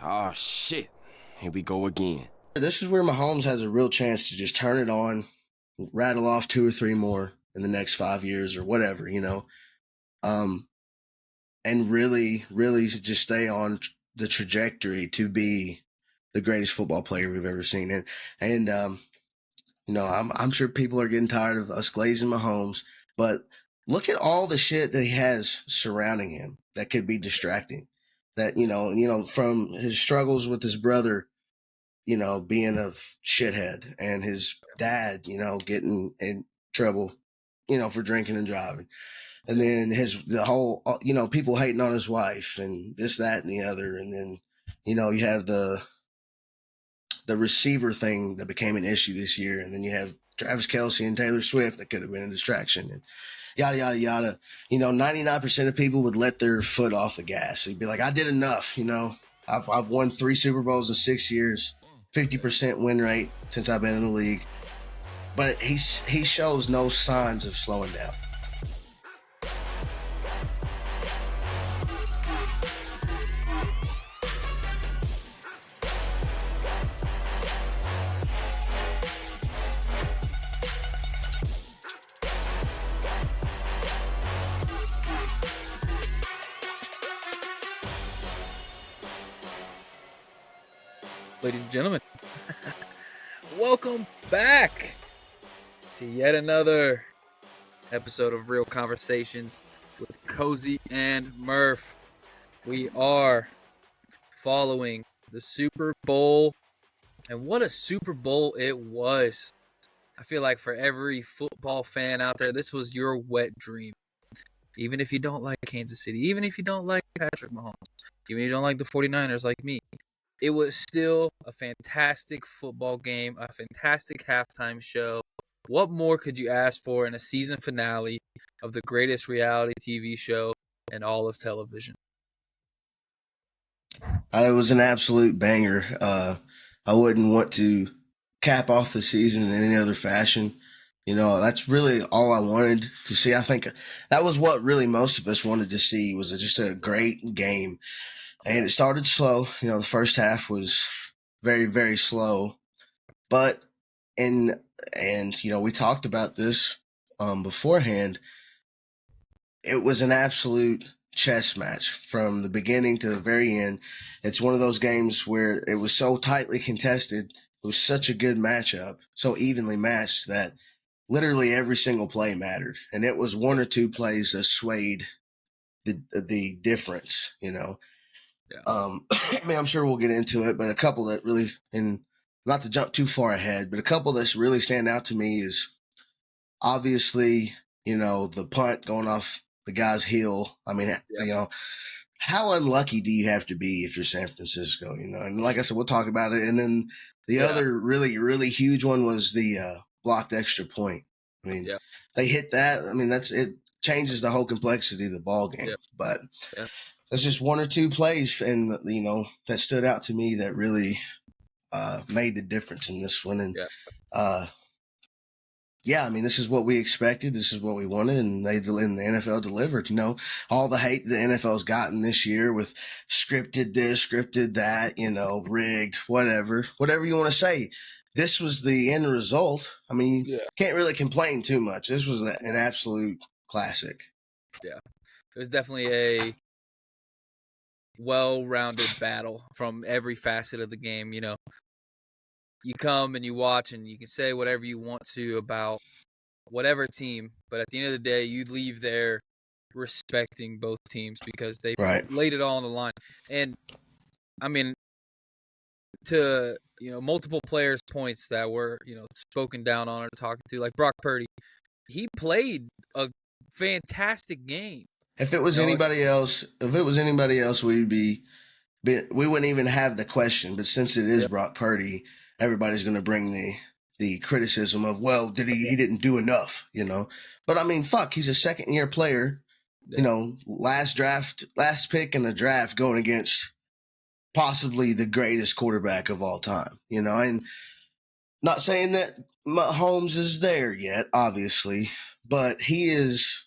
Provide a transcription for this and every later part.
Oh shit. Here we go again. This is where Mahomes has a real chance to just turn it on, rattle off 2 or 3 more in the next 5 years or whatever, um, and really just stay on the trajectory to be the greatest football player we've ever seen. I'm sure people are getting tired of us glazing Mahomes, but look at all the shit that he has surrounding him that could be distracting. That from his struggles with his brother, being a shithead, and his dad, getting in trouble, for drinking and driving. And then the whole, people hating on his wife and this, that, and the other. And then, you have the receiver thing that became an issue this year. And then you have Travis Kelce and Taylor Swift that could have been a distraction, and yada, yada, yada. 99% of people would let their foot off the gas. They'd be like, I did enough. I've won 3 Super Bowls in 6 years, 50% win rate since I've been in the league. But he shows no signs of slowing down. Ladies and gentlemen, welcome back to yet another episode of Real Conversations with Cozy and Murph. We are following the Super Bowl, and what a Super Bowl it was. I feel like for every football fan out there, this was your wet dream. Even if you don't like Kansas City, even if you don't like Patrick Mahomes, even if you don't like the 49ers like me, it was still a fantastic football game, a fantastic halftime show. What more could you ask for in a season finale of the greatest reality TV show in all of television? It was an absolute banger. I wouldn't want to cap off the season in any other fashion. That's really all I wanted to see. I think that was what really most of us wanted to see, was just a great game. And it started slow. The first half was very, very slow. But, we talked about this beforehand. It was an absolute chess match from the beginning to the very end. It's one of those games where it was so tightly contested. It was such a good matchup, so evenly matched, that literally every single play mattered. And it was 1 or 2 plays that swayed the difference, Yeah. I'm sure we'll get into it, but a couple that really, and not to jump too far ahead, but a couple that really stand out to me is obviously, the punt going off the guy's heel. I mean, how unlucky do you have to be if you're San Francisco, And like I said, we'll talk about it. And then the other really, really huge one was the blocked extra point. I mean, they hit that. I mean, it changes the whole complexity of the ball game. But that's just 1 or 2 plays, and that stood out to me that really made the difference in this one. And this is what we expected. This is what we wanted, and the NFL delivered. All the hate the NFL's gotten this year with scripted this, scripted that, rigged, whatever you want to say. This was the end result. I mean, can't really complain too much. This was an absolute classic. Yeah, it was definitely a well-rounded battle from every facet of the game. You come and you watch, and you can say whatever you want to about whatever team, but at the end of the day, you leave there respecting both teams because they laid it all on the line. And I mean, to multiple players' points that were spoken down on or talking to, like Brock Purdy, he played a fantastic game. If it was anybody else, we wouldn't even have the question. But since it is Brock Purdy, everybody's going to bring the criticism of, well, he didn't do enough, But I mean, fuck, he's a second-year player, last pick in the draft, going against possibly the greatest quarterback of all time, And not saying that Mahomes is there yet, obviously, but he is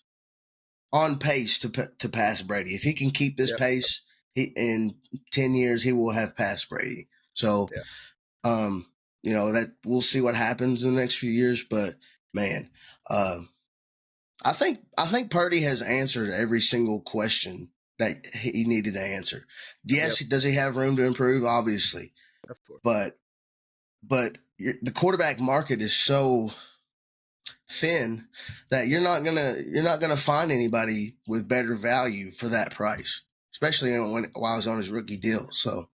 on pace to pass Brady. If he can keep this pace in 10 years he will have passed Brady. So, that we'll see what happens in the next few years. But man, I think Purdy has answered every single question that he needed to answer. Yes, does he have room to improve? Obviously, Of course. but the quarterback market is so thin that you're not gonna find anybody with better value for that price, especially while he's on his rookie deal. So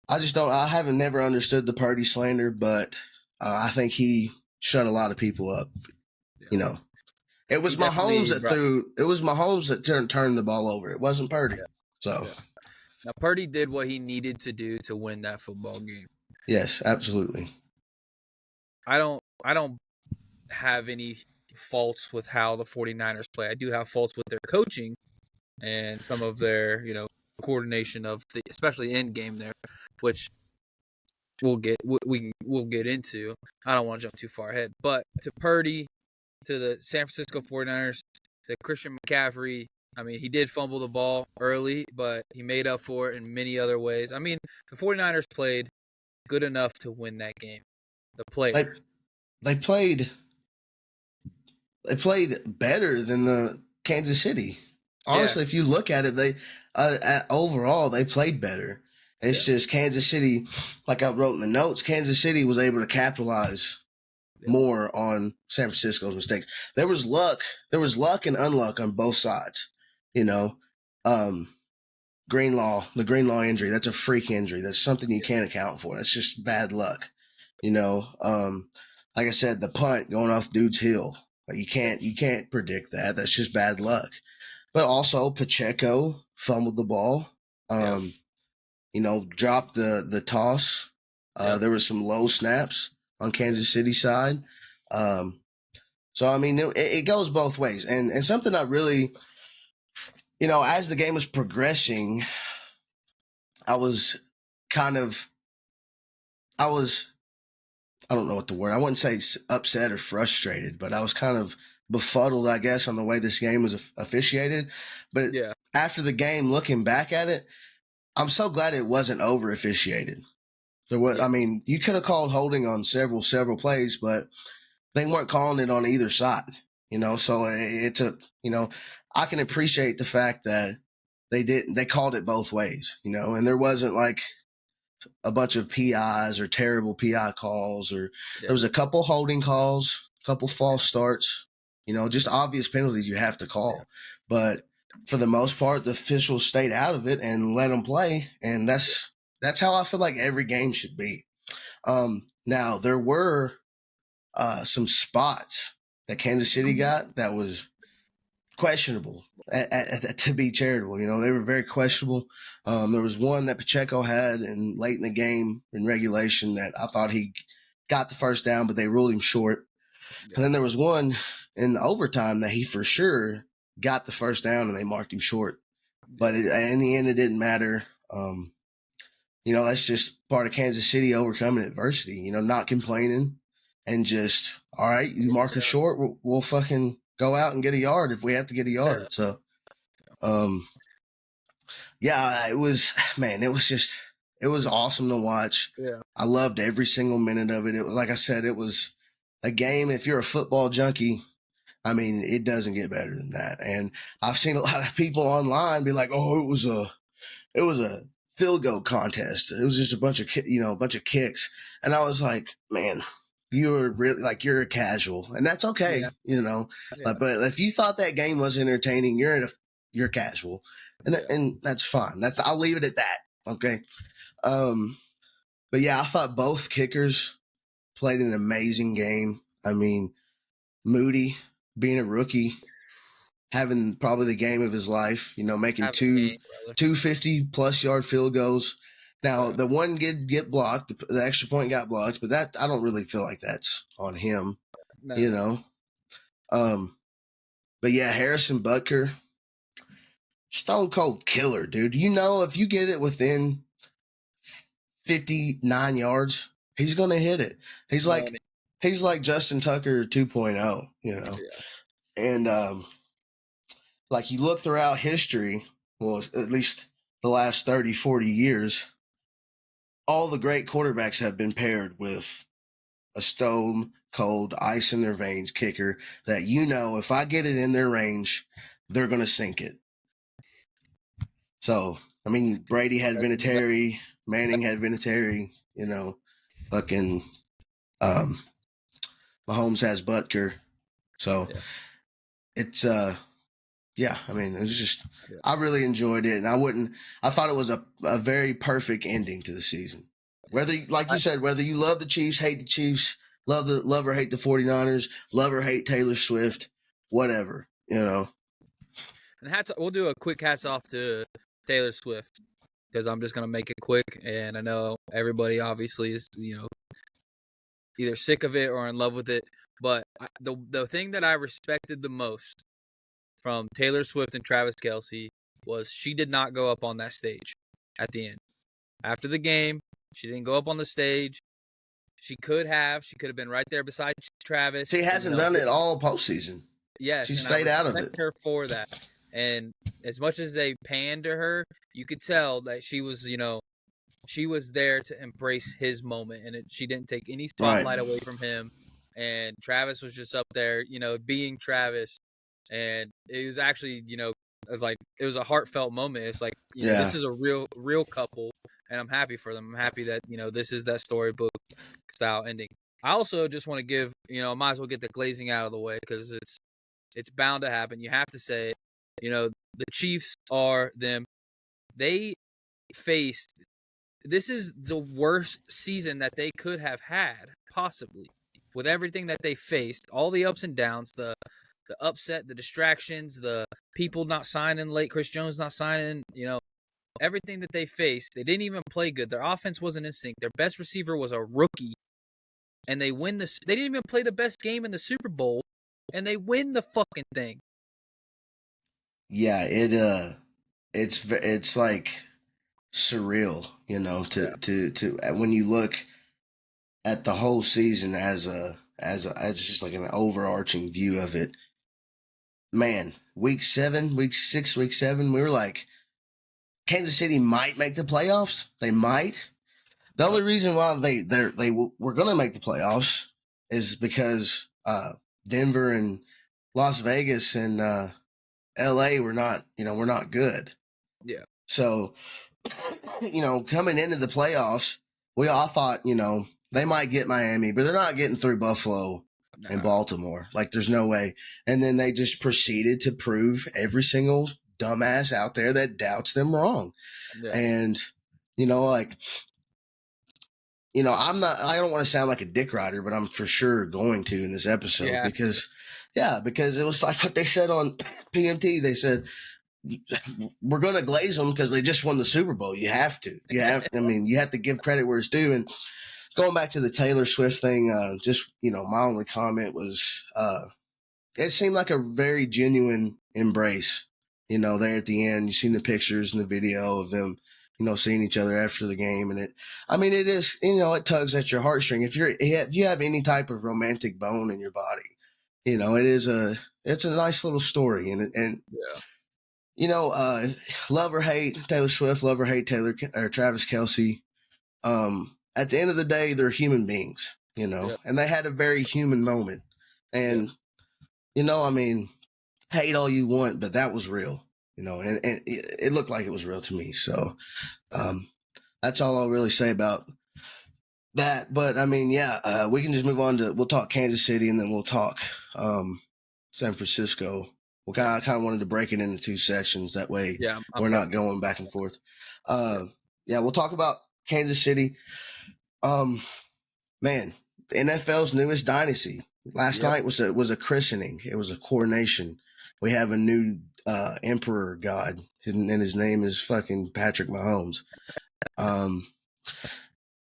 I haven't never understood the Purdy slander, but I think he shut a lot of people up. Yeah. It was Mahomes that turned the ball over. It wasn't Purdy. So now Purdy did what he needed to do to win that football game. Yes, absolutely. I don't have any faults with how the 49ers play. I do have faults with their coaching and some of their, coordination of especially end game there, which we'll get into. I don't want to jump too far ahead, but to Purdy, to the San Francisco 49ers, to Christian McCaffrey, I mean, he did fumble the ball early, but he made up for it in many other ways. I mean, the 49ers played good enough to win that game. The players. They played better than the Kansas City. Honestly, if you look at it, they overall they played better. It's just Kansas City, like I wrote in the notes, Kansas City was able to capitalize more on San Francisco's mistakes. There was luck and unluck on both sides. The Greenlaw injury, that's a freak injury. That's something you can't account for. That's just bad luck. Like I said, the punt going off dude's heel. You can't predict that. That's just bad luck. But also Pacheco fumbled the ball. Dropped the toss. There was some low snaps on Kansas City side. So I mean, it goes both ways. And something I really, as the game was progressing, I don't know what the word, I wouldn't say upset or frustrated, but I was kind of befuddled, I guess, on the way this game was officiated. But after the game, looking back at it, I'm so glad it wasn't over officiated. I mean, you could have called holding on several plays, but they weren't calling it on either side, so I can appreciate the fact that they called it both ways, and there wasn't like a bunch of PIs or terrible PI calls, or there was a couple holding calls, a couple false starts, just obvious penalties you have to call. But for the most part, the officials stayed out of it and let them play. And that's how I feel like every game should be. Now there were some spots that Kansas City got that was questionable to be charitable. They were very questionable. There was one that Pacheco had late in the game in regulation that I thought he got the first down, but they ruled him short. And then there was one in overtime that he for sure got the first down and they marked him short. But in the end, it didn't matter. That's just part of Kansas City overcoming adversity, not complaining and just, all right, you mark us short, we'll fucking go out and get a yard if we have to get a yard. So, it was awesome to watch. Yeah. I loved every single minute of it. It was, like I said, it was a game. If you're a football junkie, I mean, it doesn't get better than that. And I've seen a lot of people online be like, "Oh, it was a field goal contest. It was just a bunch of kicks." And I was like, "Man, you're really you're a casual, and that's okay, But if you thought that game was entertaining, you're casual, and that's fine. I'll leave it at that. Okay. But yeah, I thought both kickers played an amazing game. I mean, Moody being a rookie, having probably the game of his life, making 250 plus yard field goals. Now, the one did get blocked. The extra point got blocked, but that I don't really feel like that's on him, But yeah, Harrison Butker, stone cold killer, dude. If you get it within 59 yards, he's going to hit it. He's like Justin Tucker 2.0, And you look throughout history, well, at least the last 30, 40 years, all the great quarterbacks have been paired with a stone cold, ice in their veins kicker that, if I get it in their range, they're going to sink it. So, I mean, Brady had Vinatieri, Manning had Vinatieri, fucking Mahomes has Butker. So it's yeah, I mean, it was just I really enjoyed it, and I thought it was a very perfect ending to the season. Whether, like you said, whether you love the Chiefs, hate the Chiefs, love or hate the 49ers, love or hate Taylor Swift, whatever, And we'll do a quick hats off to Taylor Swift, because I'm just gonna make it quick, and I know everybody obviously is either sick of it or in love with it. But the thing that I respected the most from Taylor Swift and Travis Kelce was she did not go up on that stage at the end. After the game, she didn't go up on the stage. She could have been right there beside Travis. She hasn't done it all postseason. Yes, she stayed out of it. Her for that. And as much as they panned to her, you could tell that she was, she was there to embrace his moment, and she didn't take any spotlight away from him. And Travis was just up there, being Travis. And it was actually, it was a heartfelt moment. It's like, this is a real couple, and I'm happy for them. I'm happy that, this is that storybook style ending. I also just want to give, I might as well get the glazing out of the way, because it's bound to happen. You have to say it. The Chiefs are them. They faced, this is the worst season that they could have had, possibly, with everything that they faced, all the ups and downs, the upset, the distractions, the people not signing late, Chris Jones not signing, everything that they faced. They didn't even play good. Their offense wasn't in sync. Their best receiver was a rookie, and they win this. They didn't even play the best game in the Super Bowl, and they win the fucking thing. Yeah, it's like surreal, to when you look at the whole season as just like an overarching view of it. Man, week 7, week 6, week 7, we were like, Kansas City might make the playoffs. They might. The only reason why they were going to make the playoffs is because Denver and Las Vegas and LA were not good. Yeah. So, coming into the playoffs, we all thought, they might get Miami, but they're not getting through Buffalo and Baltimore. Like, there's no way. And then they just proceeded to prove every single dumbass out there that doubts them wrong. Yeah. And, I don't want to sound like a dick rider, but I'm for sure going to in this episode because it was like what they said on PMT. They said, we're going to glaze them because they just won the Super Bowl. You have to. You have to give credit where it's due. And going back to the Taylor Swift thing, my only comment was it seemed like a very genuine embrace, there at the end. You've seen the pictures and the video of them, seeing each other after the game. And it is, it tugs at your heartstring. If you have any type of romantic bone in your body, it's a nice little story. And love or hate Taylor Swift, love or hate Travis Kelce. At the end of the day, they're human beings, and they had a very human moment. And, hate all you want, but that was real, and it looked like it was real to me. So that's all I'll really say about that. But we can just move on we'll talk Kansas City, and then we'll talk San Francisco. We kind of wanted to break it into 2 sections. That way we're not going back and forth. We'll talk about Kansas City. Man, the NFL's newest dynasty. Last night was a christening. It was a coronation. We have a new emperor god, and his name is fucking Patrick Mahomes.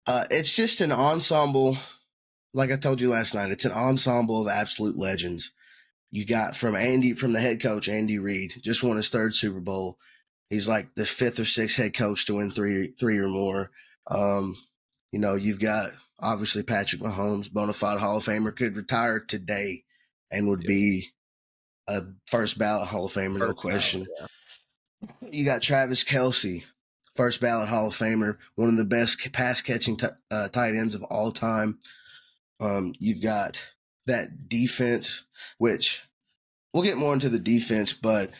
It's just an ensemble. Like I told you last night, it's an ensemble of absolute legends. You got from the head coach, Andy Reid, just won his 3rd Super Bowl. He's like the 5th or 6th head coach to win three or more. You've got obviously Patrick Mahomes, bona fide Hall of Famer, could retire today and would be a first ballot Hall of Famer, no question. You got Travis Kelce, first ballot Hall of Famer, one of the best pass catching tight ends of all time. You've got that defense, which we'll get more into the defense, but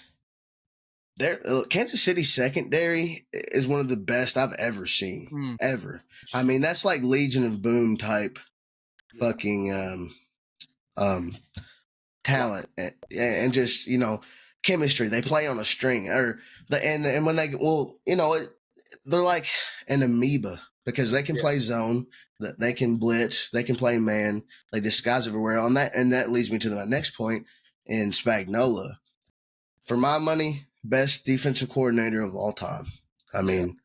Kansas City secondary is one of the best I've ever seen, ever. I mean, that's like Legion of Boom type fucking talent and just, chemistry. They play on a string, and when they're like an amoeba because they can play zone, they can blitz, they can play man, they disguise everywhere on that. And that leads me to my next point in Spagnuolo. For my money, best defensive coordinator of all time. I mean,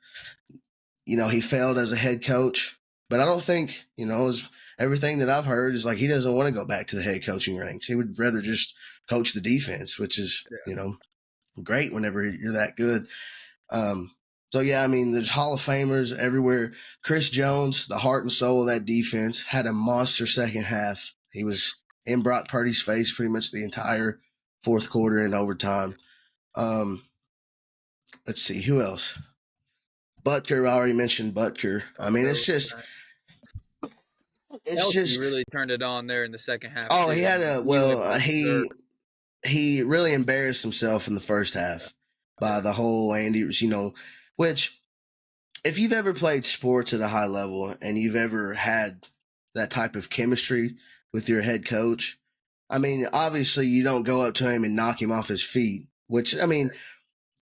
he failed as a head coach, but I don't think, everything that I've heard is like he doesn't want to go back to the head coaching ranks. He would rather just coach the defense, which is, great whenever you're that good. So, I mean, there's Hall of Famers everywhere. Chris Jones, the heart and soul of that defense, had a monster second half. He was in Brock Purdy's face pretty much the entire fourth quarter and overtime. Let's see, who else? Butker, I already mentioned Butker. I mean, it's just really turned it on there in the second half. Oh, he had he really embarrassed himself in the first half by the whole Andy, which if you've ever played sports at a high level and you've ever had that type of chemistry with your head coach, I mean, obviously you don't go up to him and knock him off his feet, which, I mean,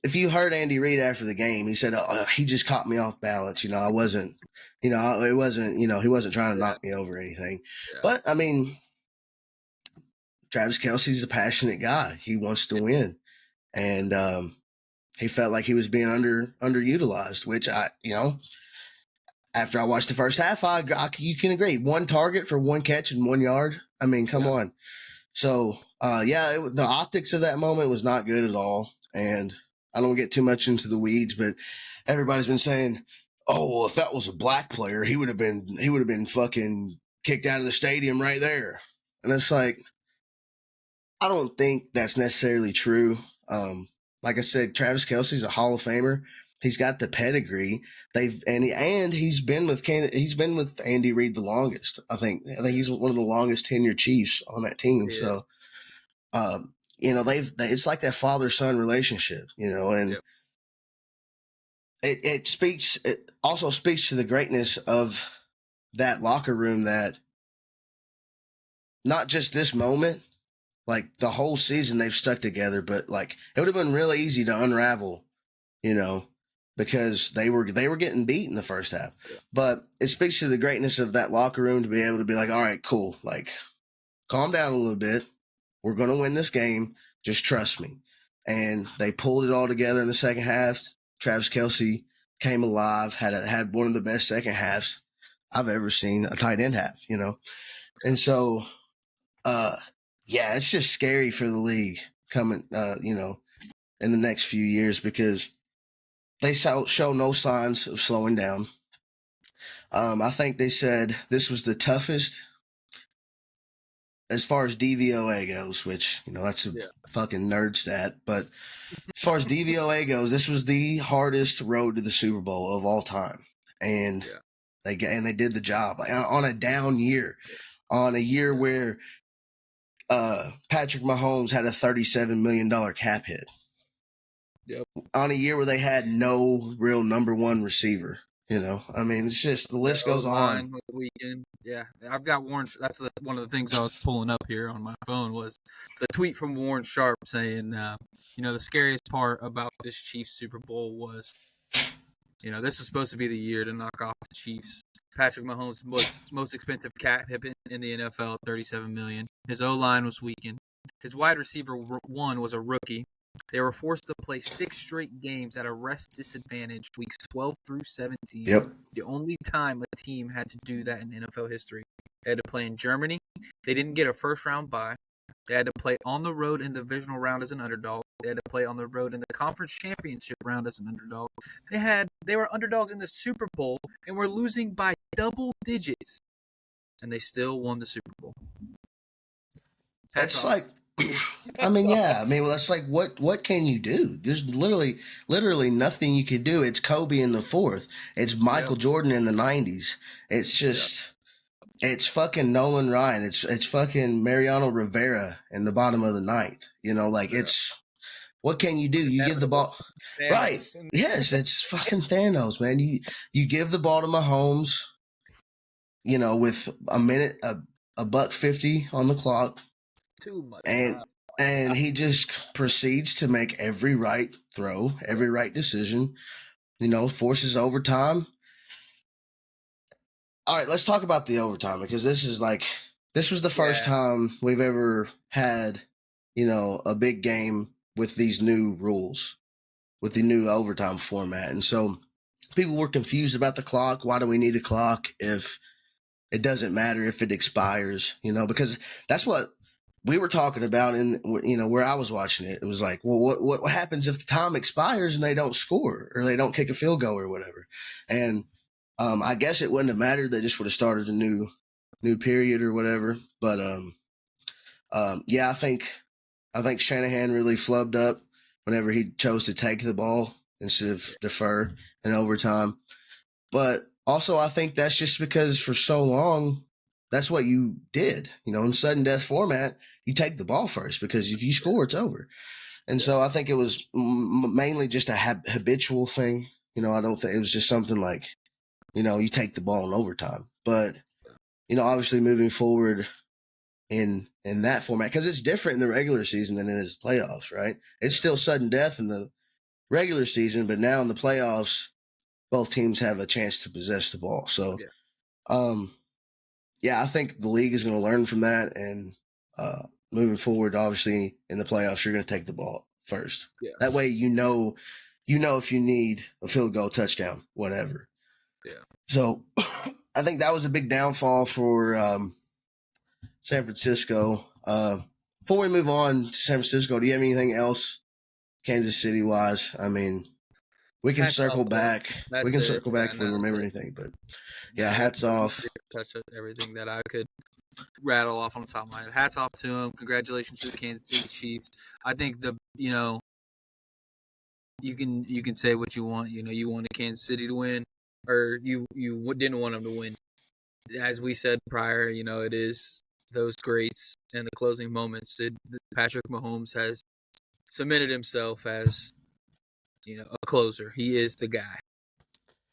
if you heard Andy Reid after the game, he said, he just caught me off balance. I wasn't, he wasn't trying to knock me over or anything. Yeah. But, I mean, Travis Kelce's a passionate guy. He wants to win. And he felt like he was being underutilized, which after I watched the first half, you can agree. 1 target for 1 catch and 1 yard. I mean, come on. So, the optics of that moment was not good at all. And I don't get too much into the weeds, but everybody's been saying, "Oh, well, if that was a black player, he would have been fucking kicked out of the stadium right there." And it's like, I don't think that's necessarily true. Like I said, Travis Kelce's a Hall of Famer. He's got the pedigree. He's been with Andy Reid the longest. I think he's one of the longest tenured Chiefs on that team. So, it's like that father-son relationship, and it also speaks to the greatness of that locker room, that not just this moment, like the whole season they've stuck together, but like it would have been really easy to unravel, because they were getting beat in the first half. But it speaks to the greatness of that locker room to be able to be like, all right, cool, like calm down a little bit. We're going to win this game. Just trust me. And they pulled it all together in the second half. Travis Kelce came alive, had one of the best second halves I've ever seen a tight end have, And so, it's just scary for the league coming, in the next few years, because they show no signs of slowing down. I think they said this was the toughest as far as DVOA goes, which, that's a fucking nerd stat. But as far as DVOA goes, this was the hardest road to the Super Bowl of all time. And they did the job on a down year, on a year where Patrick Mahomes had a $37 million cap hit. Yep. On a year where they had no real number one receiver. I mean, it's just the list goes on. Weekend. Yeah, I've got Warren. That's one of the things I was pulling up here on my phone was the tweet from Warren Sharp saying, the scariest part about this Chiefs Super Bowl was, this is supposed to be the year to knock off the Chiefs. Patrick Mahomes was most expensive cap hit in the NFL, $37 million. His O-line was weakened. His wide receiver one was a rookie. They were forced to play 6 straight games at a rest disadvantage, weeks 12 through 17. Yep. The only time a team had to do that in NFL history. They had to play in Germany. They didn't get a first-round bye. They had to play on the road in the divisional round as an underdog. They had to play on the road in the conference championship round as an underdog. They were underdogs in the Super Bowl and were losing by double digits, and they still won the Super Bowl. That's like I mean, So, yeah. I mean, well, that's like what can you do? There's literally nothing you can do. It's Kobe in the fourth. It's yeah, Michael Jordan in the '90s. It's yeah, just it's fucking Nolan Ryan. It's fucking Mariano Rivera in the bottom of the ninth. You know, like yeah. it's what can you do? It's You give the inevitable. ball It's right. Thanos. Yes, it's fucking Thanos, man. You give the ball to Mahomes. You know, with a buck 50 on the clock, Too much and time. he just proceeds to make every right throw, every right decision. You know, forces overtime. All right, let's talk about the overtime because this was the first Yeah, time we've ever had, you know, a big game with these new rules, with the new overtime format. And so people were confused about the clock. Why do we need a clock if it doesn't matter if it expires, you know, because that's what we were talking about in, you know, where I was watching it. It was like, well, what happens if the time expires and they don't score or they don't kick a field goal or whatever? And I guess it wouldn't have mattered. They just would have started a new period or whatever. But yeah, I think Shanahan really flubbed up whenever he chose to take the ball instead of defer in overtime. But also, I think that's just because for so long, that's what you did. You know, in sudden death format, you take the ball first because if you score, it's over. And yeah, so I think it was mainly just a habitual thing. You know, I don't think it was just something like, you know, you take the ball in overtime. But, you know, obviously moving forward in that format, because it's different in the regular season than it is playoffs, right? It's still sudden death in the regular season, but now in the playoffs, both teams have a chance to possess the ball. So, yeah. um, yeah, I think the league is going to learn from that, and moving forward, obviously in the playoffs, you're going to take the ball first. Yeah. That way, you know if you need a field goal, touchdown, whatever. Yeah. So, I think that was a big downfall for San Francisco. Before we move on to San Francisco, do you have anything else Kansas City wise? I mean, we can Hats off circle to them. back. We That's can it. circle Yeah, back if we no, remember that's it. anything. But yeah, No, hats off. touch everything that I could rattle off on the top of my head. Hats off to him. Congratulations to the Kansas City Chiefs. I think you can say what you want. You know, you wanted Kansas City to win, or you didn't want them to win. As we said prior, you know, it is those greats and the closing moments. Patrick Mahomes has cemented himself as, you know, a closer. He is the guy.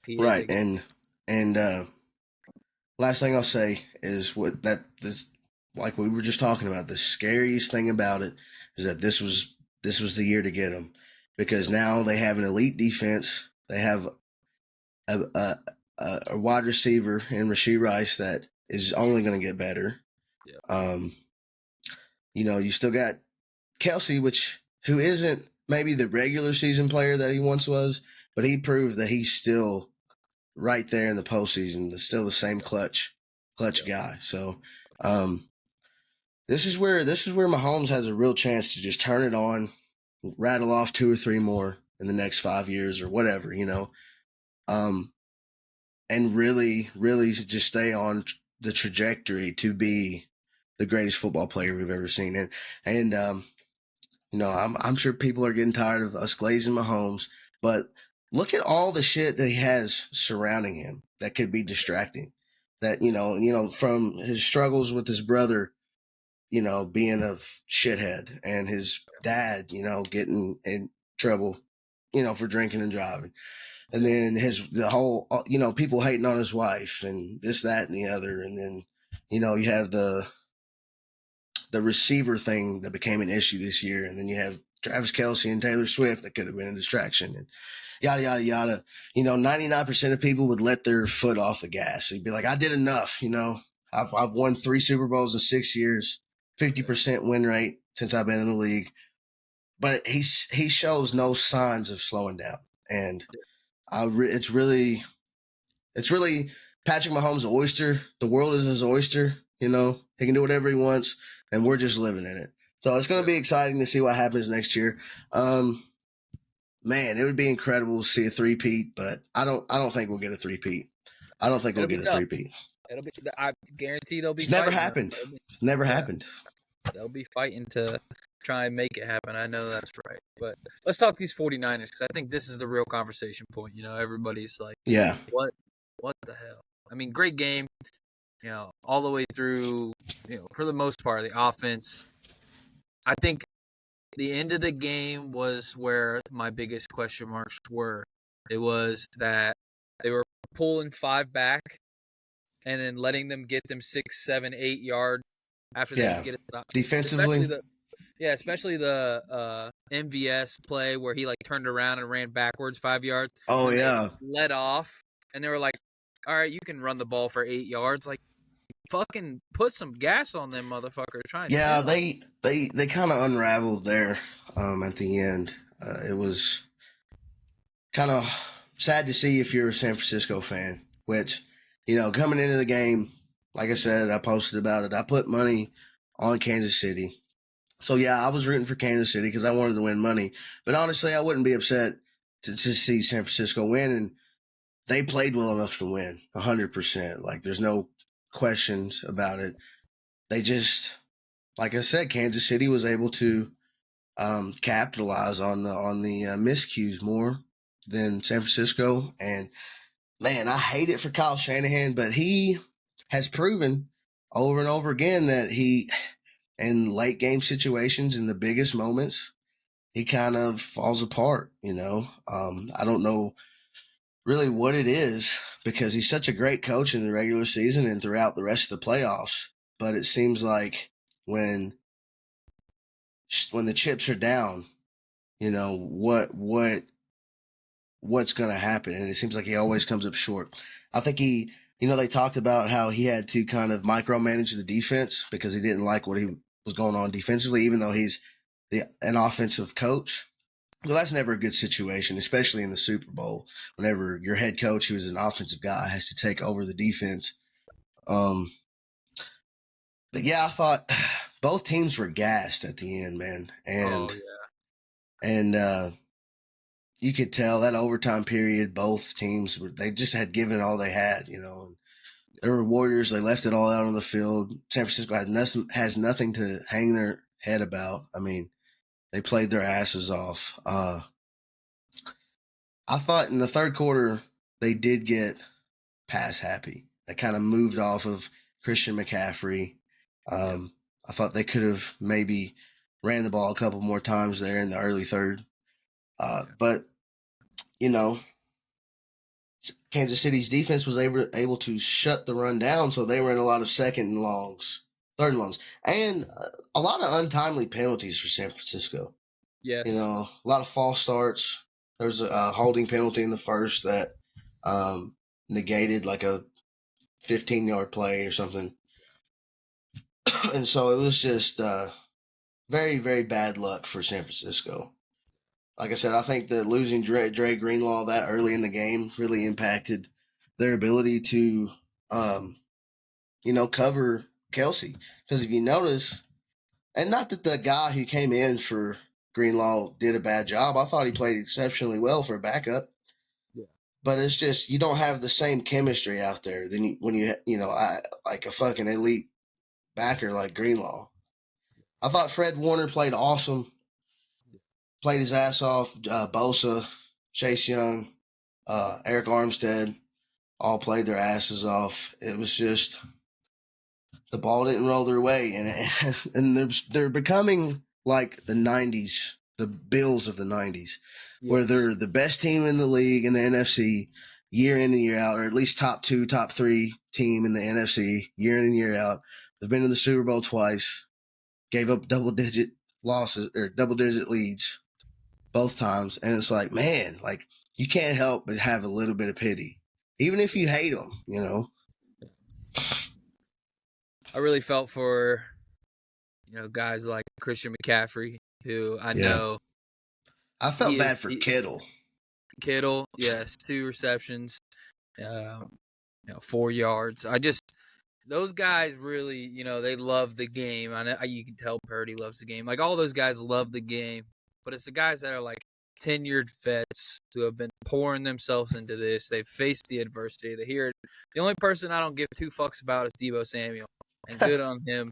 He is a Right. guy. And last thing I'll say is what that this like we were just talking about, the scariest thing about it is that this was the year to get them because now they have an elite defense. They have a a wide receiver in Rasheed Rice that is only going to get better. Yeah. Um, you know, you still got Kelsey, who isn't maybe the regular season player that he once was, but he proved that he's still right there in the postseason. Still the same clutch Yeah. guy. So this is where Mahomes has a real chance to just turn it on, rattle off 2 or 3 more in the next 5 years or whatever, you know, and really just stay on the trajectory to be the greatest football player we've ever seen. And you know, I'm sure people are getting tired of us glazing Mahomes, but look at all the shit that he has surrounding him that could be distracting. That from his struggles with his brother, you know, being a shithead, and his dad, you know, getting in trouble, you know, for drinking and driving, and then the whole, you know, people hating on his wife and this, that, and the other, and then, you know, you have the receiver thing that became an issue this year. And then you have Travis Kelce and Taylor Swift that could have been a distraction, and yada, yada, yada. You know, 99% of people would let their foot off the gas. They'd be like, I did enough. You know, I've won 3 Super Bowls in 6 years, 50% win rate since I've been in the league. But he shows no signs of slowing down. And it's really Patrick Mahomes' oyster. The world is his oyster. You know, he can do whatever he wants, and we're just living in it. So it's going to be exciting to see what happens next year. Man, it would be incredible to see a three-peat, but I don't think we'll get a three-peat. I don't think we'll It'll be get a tough. three-peat. I guarantee they'll be. It's never fighting, happened. though. It's never Yeah. happened. they'll be fighting to try and make it happen. I know that's right. But let's talk these 49ers because I think this is the real conversation point. Everybody's like, Yeah. what the hell? I mean, great game, all the way through, for the most part, the offense. I think the end of the game was where my biggest question marks were. It was that they were pulling 5 back and then letting them get them 6, 7, 8 yard after they Yeah. get it. Defensively. Especially the MVS play where he turned around and ran backwards 5 yards. Oh, And yeah. they let off, and they were like, "All right, you can run the ball for 8 yards. Fucking put some gas on them, motherfuckers." Yeah, they kind of unraveled there at the end. It was kind of sad to see if you're a San Francisco fan, which, coming into the game, like I said, I posted about it. I put money on Kansas City. So, yeah, I was rooting for Kansas City because I wanted to win money. But honestly, I wouldn't be upset to see San Francisco win. And they played well enough to win, 100%. There's no questions about it. They just, like I said, Kansas City was able to capitalize on the miscues more than San Francisco. And, man, I hate it for Kyle Shanahan, but he has proven over and over again that he – in late game situations, in the biggest moments, he kind of falls apart, I don't know really what it is because he's such a great coach in the regular season and throughout the rest of the playoffs. But it seems like when the chips are down, what's going to happen? And it seems like he always comes up short. I think they talked about how he had to kind of micromanage the defense because he didn't like what he was going on defensively, even though he's an offensive coach. Well, that's never a good situation, especially in the Super Bowl, whenever your head coach, who is an offensive guy, has to take over the defense. But yeah, I thought both teams were gassed at the end, man. And you could tell that overtime period, both teams they just had given all they had, And they were warriors. They left it all out on the field. San Francisco has nothing to hang their head about. I mean, they played their asses off. I thought in the third quarter they did get pass happy. They kind of moved off of Christian McCaffrey. I thought they could have maybe ran the ball a couple more times there in the early third. But, Kansas City's defense was able to shut the run down, so they were in a lot of second and longs, third and longs, and a lot of untimely penalties for San Francisco. Yeah. A lot of false starts. There was a holding penalty in the first that negated a 15-yard play or something. And so it was just very, very bad luck for San Francisco. Like I said, I think that losing Dre Greenlaw that early in the game really impacted their ability to, cover Kelsey. Because if you notice, and not that the guy who came in for Greenlaw did a bad job. I thought he played exceptionally well for a backup. Yeah. But it's just you don't have the same chemistry out there than when like a fucking elite backer like Greenlaw. I thought Fred Warner played awesome. Played his ass off. Bosa, Chase Young, Eric Armstead all played their asses off. It was just the ball didn't roll their way, and they're becoming like the 90s, the Bills of the 90s, where they're the best team in the league in the NFC year in and year out, or at least top 2, top 3 team in the NFC year in and year out. They've been in the Super Bowl twice, gave up double-digit losses or double-digit leads both times, and it's like, man, you can't help but have a little bit of pity, even if you hate them, I really felt for, guys like Christian McCaffrey, who I know. I felt bad for Kittle. Kittle, yes, 2 receptions, 4 yards. Those guys really, they love the game. I know you can tell Purdy loves the game. All those guys love the game, but it's the guys that are tenured vets who have been pouring themselves into this. They've faced the adversity. They hear it. The only person I don't give 2 fucks about is Deebo Samuel, and good on him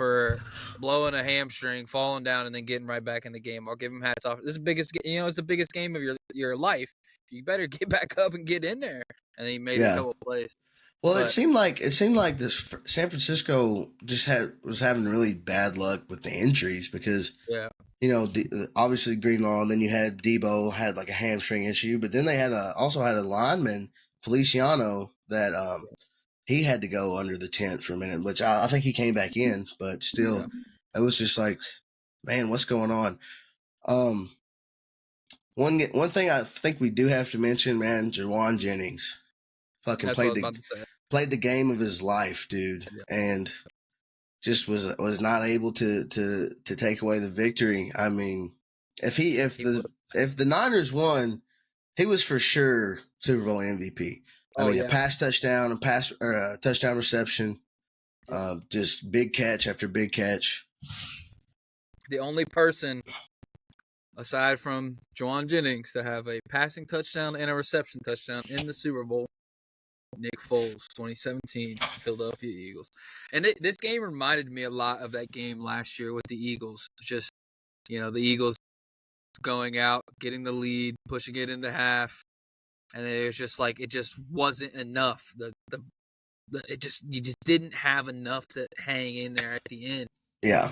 for blowing a hamstring, falling down, and then getting right back in the game. I'll give him hats off. This is it's the biggest game of your life. You better get back up and get in there. And he made a couple plays. Well, it seemed like this San Francisco just was having really bad luck with the injuries because obviously Greenlaw, and then you had Debo had like a hamstring issue, but then they also had a lineman, Feliciano, that he had to go under the tent for a minute, which I think he came back in, but still, it was just like, man, what's going on? One thing I think we do have to mention, man, Jawan Jennings, fucking played the game of his life, dude, and just was not able to take away the victory. I mean, if the Niners won, he was for sure Super Bowl MVP. A pass touchdown and touchdown reception, just big catch after big catch. The only person aside from Jawan Jennings to have a passing touchdown and a reception touchdown in the Super Bowl, Nick Foles, 2017 Philadelphia Eagles. And this game reminded me a lot of that game last year with the Eagles. Just, the Eagles going out, getting the lead, pushing it into half, and it was just like it just wasn't enough. You just didn't have enough to hang in there at the end. Yeah.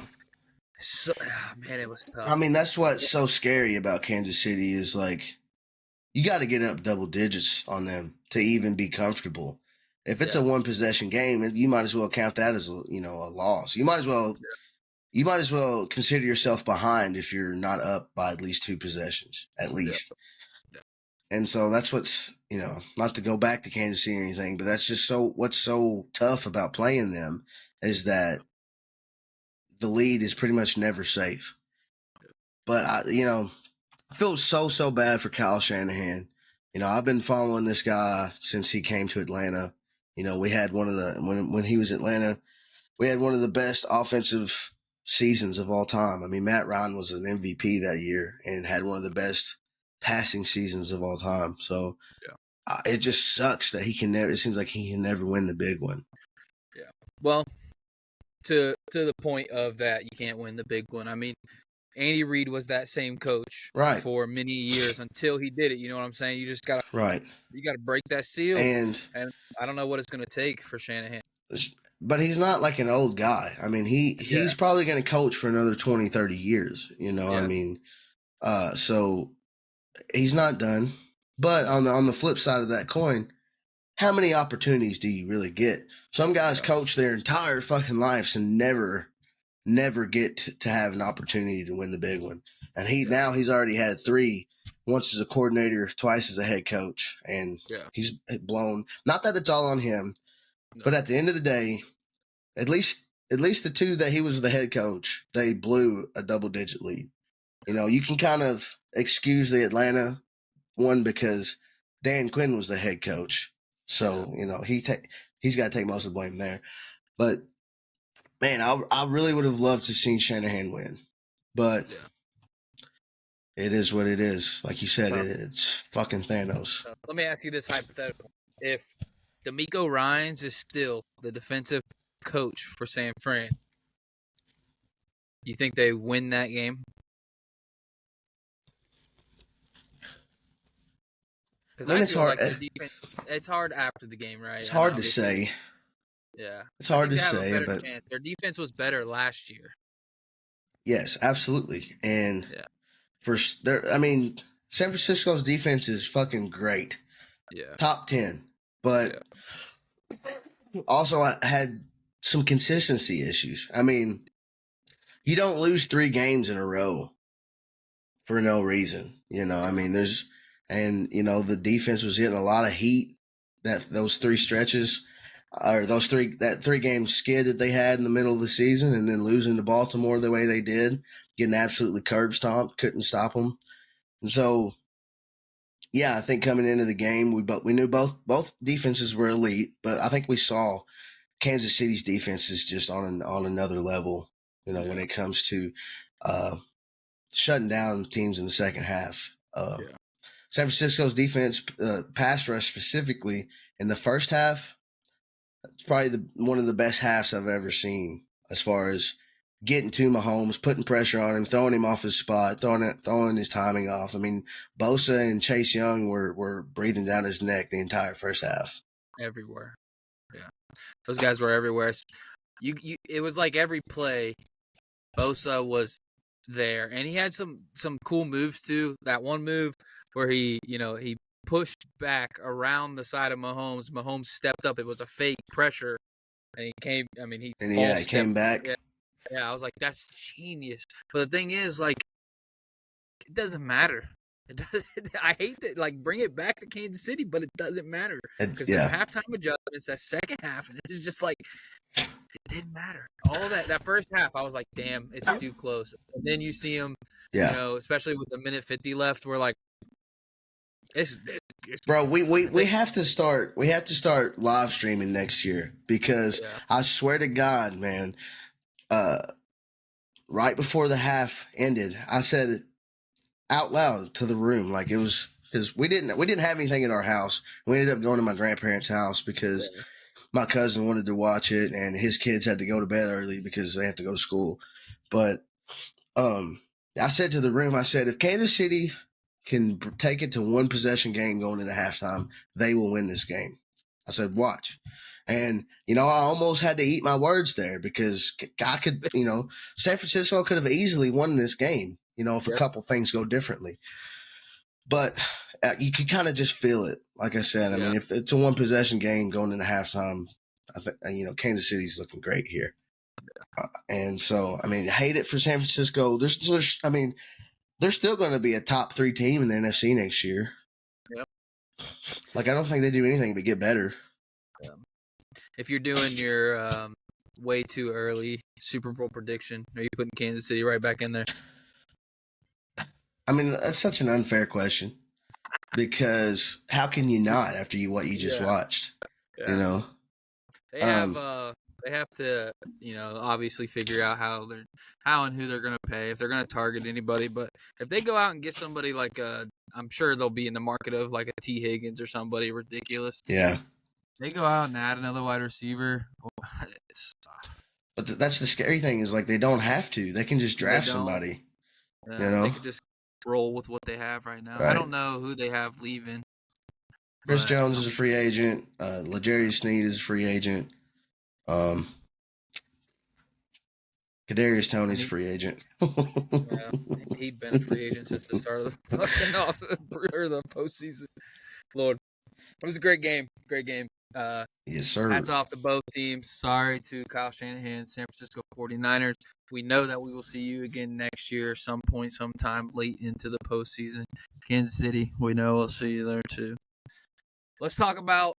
So, man, it was tough. I mean, that's what's so scary about Kansas City is like you got to get up double digits on them to even be comfortable. If it's a one possession game, you might as well count that as a loss. You might as well consider yourself behind if you're not up by at least two possessions, at least. Yeah. And so that's what's, not to go back to Kansas City or anything, but that's just what's so tough about playing them is that the lead is pretty much never safe. But I feel so bad for Kyle Shanahan. I've been following this guy since he came to Atlanta. We had when he was Atlanta, we had one of the best offensive seasons of all time. I mean, Matt Ryan was an MVP that year and had one of the best passing seasons of all time. So it just sucks that it seems like he can never win the big one. Yeah. Well, to the point of that, you can't win the big one. I mean, Andy Reid was that same coach for many years until he did it. You know what I'm saying? You just gotta you gotta break that seal. And I don't know what it's gonna take for Shanahan. But he's not like an old guy. I mean, he's probably gonna coach for another 20, 30 years. I mean, so he's not done. But on the flip side of that coin, how many opportunities do you really get? Some guys coach their entire fucking lives and never get to have an opportunity to win the big one. And now he's already had 3, once as a coordinator, twice as a head coach, and he's blown. Not that it's all on him, but at the end of the day, at least the 2 that he was the head coach, they blew a double-digit lead. You can kind of excuse the Atlanta one because Dan Quinn was the head coach. So, he's got to take most of the blame there. But, man, I really would have loved to see Shanahan win. But it is what it is. Like you said, it's fucking Thanos. Let me ask you this hypothetical. If D'Amico Ryans is still the defensive coach for San Fran, you think they win that game? Because I feel like it's hard after the game, right? It's hard to say. Yeah. It's hard to say, but their defense was better last year. Yes, absolutely. And San Francisco's defense is fucking great. Yeah. Top 10. But also I had some consistency issues. I mean, you don't lose 3 games in a row for no reason. I mean, the defense was getting a lot of heat those 3 stretches. Or that 3-game skid that they had in the middle of the season, and then losing to Baltimore the way they did, getting absolutely curb stomped, couldn't stop them. And so, I think coming into the game, we knew both defenses were elite, but I think we saw Kansas City's defense is just on another level. When it comes to shutting down teams in the second half. San Francisco's defense, pass rush specifically, in the first half. It's probably one of the best halves I've ever seen as far as getting to Mahomes, putting pressure on him, throwing him off his spot, throwing his timing off. I mean, Bosa and Chase Young were breathing down his neck the entire first half. Everywhere. Yeah. Those guys were everywhere. It was like every play, Bosa was there, and he had some cool moves too. That one move where he pushed back around the side of Mahomes. Mahomes stepped up. It was a fake pressure, and he came. I mean, he came back. Yeah, I was like, that's genius. But the thing is, like, it doesn't matter. It doesn't. I hate that. Like, bring it back to Kansas City, but it doesn't matter because the halftime adjustments, that second half, and it's just like it didn't matter. All that first half, I was like, damn, it's too close. And then you see him, especially with a minute 50 left, we're like, it's bro, we have to start live streaming next year because I swear to God, man, right before the half ended, I said it out loud to the room, like it was because we didn't have anything in our house. We ended up going to my grandparents' house because my cousin wanted to watch it, and his kids had to go to bed early because they have to go to school. But I said to the room, I said, if Kansas City can take it to one possession game going into halftime, they will win this game. I said, watch. And, I almost had to eat my words there because I could, San Francisco could have easily won this game, if a couple things go differently. But you can kind of just feel it. Like I said, I mean, if it's a one possession game going into halftime, I think, Kansas City's looking great here. And so, I mean, I hate it for San Francisco. There's they're still going to be a top 3 team in the NFC next year. Yep. Like, I don't think they do anything but get better. If you're doing your way too early Super Bowl prediction, are you putting Kansas City right back in there? I mean, that's such an unfair question because how can you not after what you just watched? Yeah. They have to, obviously figure out how and who they're going to pay, if they're going to target anybody. But if they go out and get somebody like I'm sure they'll be in the market of like a T. Higgins or somebody ridiculous. Yeah. They go out and add another wide receiver. But that's the scary thing is like they don't have to. They can just draft somebody. They could just roll with what they have right now. Right. I don't know who they have leaving. Chris Jones is a free agent. L'Jarius Sneed is a free agent. Kadarius Toney's a free agent. He'd been a free agent since the start of the the postseason. Lord, it was a great game. Great game. Yes, sir. Hats off to both teams. Sorry to Kyle Shanahan, San Francisco 49ers. We know that we will see you again next year, some point, sometime late into the postseason. Kansas City, we know we'll see you there too. Let's talk about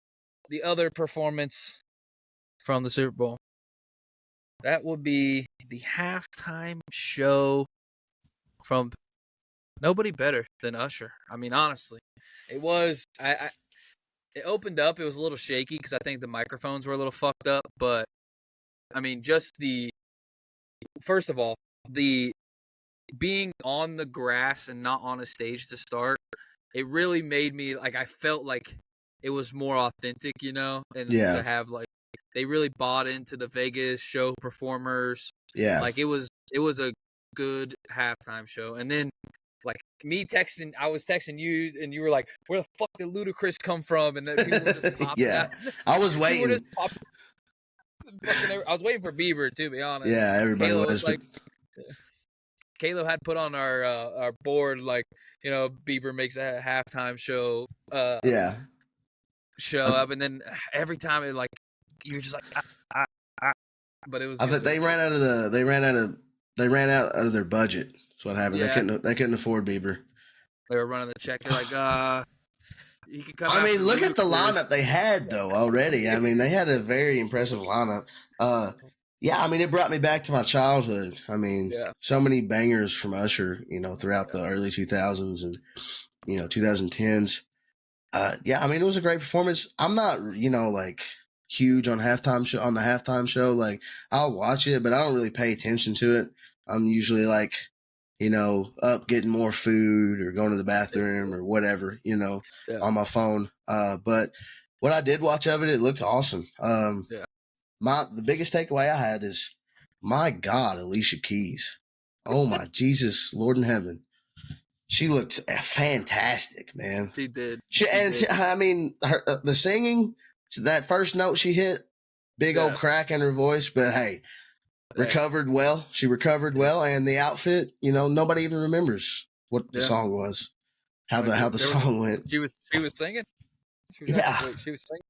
the other performance from the Super Bowl. That would be the halftime show from nobody better than Usher. I mean, honestly, it was. It opened up. It was a little shaky because I think the microphones were a little fucked up. But I mean, first of all, the being on the grass and not on a stage to start, it really made me like I felt like it was more authentic, and to have like they really bought into the Vegas show performers. Yeah, like it was a good halftime show, and then. Like me texting, I was texting you, and you were like, "Where the fuck did Ludacris come from?" And then people were just popping out. I was waiting. I was waiting for Bieber, to be honest. Yeah, everybody was. Like, Caleb had put on our board, like, Bieber makes a halftime show. Show up, and then every time it like you're just like, but it was. I think they ran out of their budget. That's what happened. Yeah. They couldn't afford Bieber. They were running the check. They're like, he could come. I mean, look at the lineup they had though already. I mean, they had a very impressive lineup. I mean, it brought me back to my childhood. I mean, so many bangers from Usher, throughout the early 2000s and 2010s. I mean, it was a great performance. I'm not, like huge on the halftime show. Like, I'll watch it, but I don't really pay attention to it. I'm usually like, up getting more food or going to the bathroom or whatever, on my phone. But what I did watch of it, it looked awesome. The biggest takeaway I had is My God, Alicia Keys. Oh my Jesus, Lord in heaven. She looked fantastic, man. She did. I mean, the singing, that first note she hit, big old crack in her voice, but hey, recovered well. She recovered well, and the outfit, nobody even remembers what the song was, how the song went. She was singing. She was singing.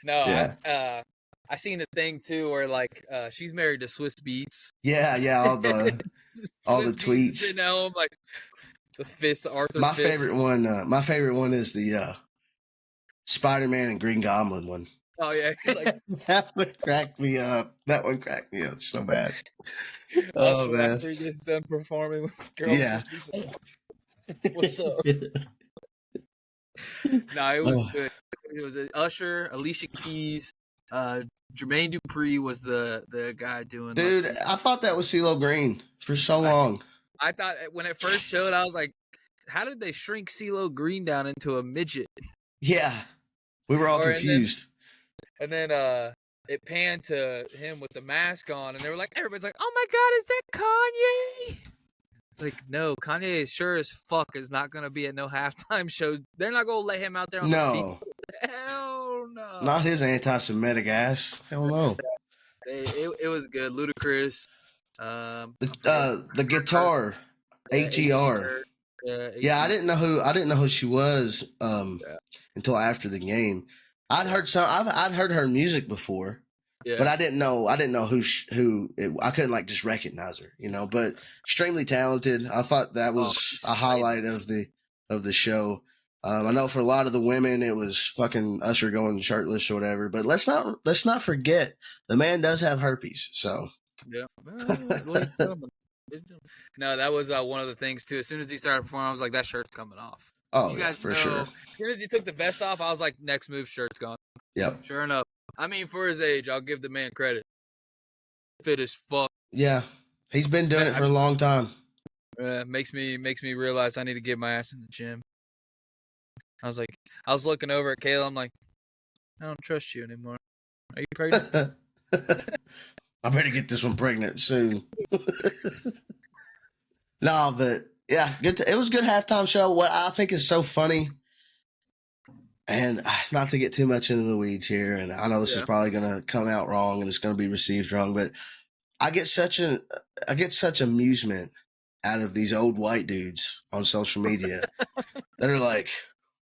No, yeah. I seen a thing too where like she's married to Swiss Beats. Yeah, all the tweets. Sitting at home like the fist, the Arthur. My fist. favorite one is the Spider-Man and Green Goblin one. Oh yeah, it's like that one cracked me up. That one cracked me up so bad. Oh man! After he gets done performing with girls, yeah. What's up? No, it was good. It was Usher, Alicia Keys, Jermaine Dupri was the guy doing. Dude, I thought that was CeeLo Green for so long. I thought when it first showed, I was like, "How did they shrink CeeLo Green down into a midget?" Yeah, we were all confused. And then it panned to him with the mask on, and they were like, everybody's like, "Oh my God, is that Kanye?" It's like, no, Kanye sure as fuck is not gonna be at no halftime show. They're not gonna let him out there on the field. Hell no. Not his anti-Semitic ass. Hell no. It was good. Ludacris. The guitar, HER. Yeah, I didn't know who she was until after the game. I'd heard her music before, but I didn't know I couldn't just recognize her, but extremely talented. I thought that was a highlight of the show. I know for a lot of the women it was fucking Usher going shirtless or whatever, but let's not forget the man does have herpes. So yeah. No, that was one of the things too. As soon as he started performing, I was like, that shirt's coming off. Oh, you guys for sure. As soon as he took the vest off, I was like, next move, shirt's gone. Yep. Sure enough. I mean, for his age, I'll give the man credit. Fit as fuck. Yeah, he's been doing it for a long time. Makes me realize I need to get my ass in the gym. I was looking over at Kayla. I'm like, I don't trust you anymore. Are you pregnant? I better get this one pregnant soon. No, but yeah, it was a good halftime show. What I think is so funny, and not to get too much into the weeds here, and I know this is probably going to come out wrong and it's going to be received wrong, but I get such amusement out of these old white dudes on social media that are like,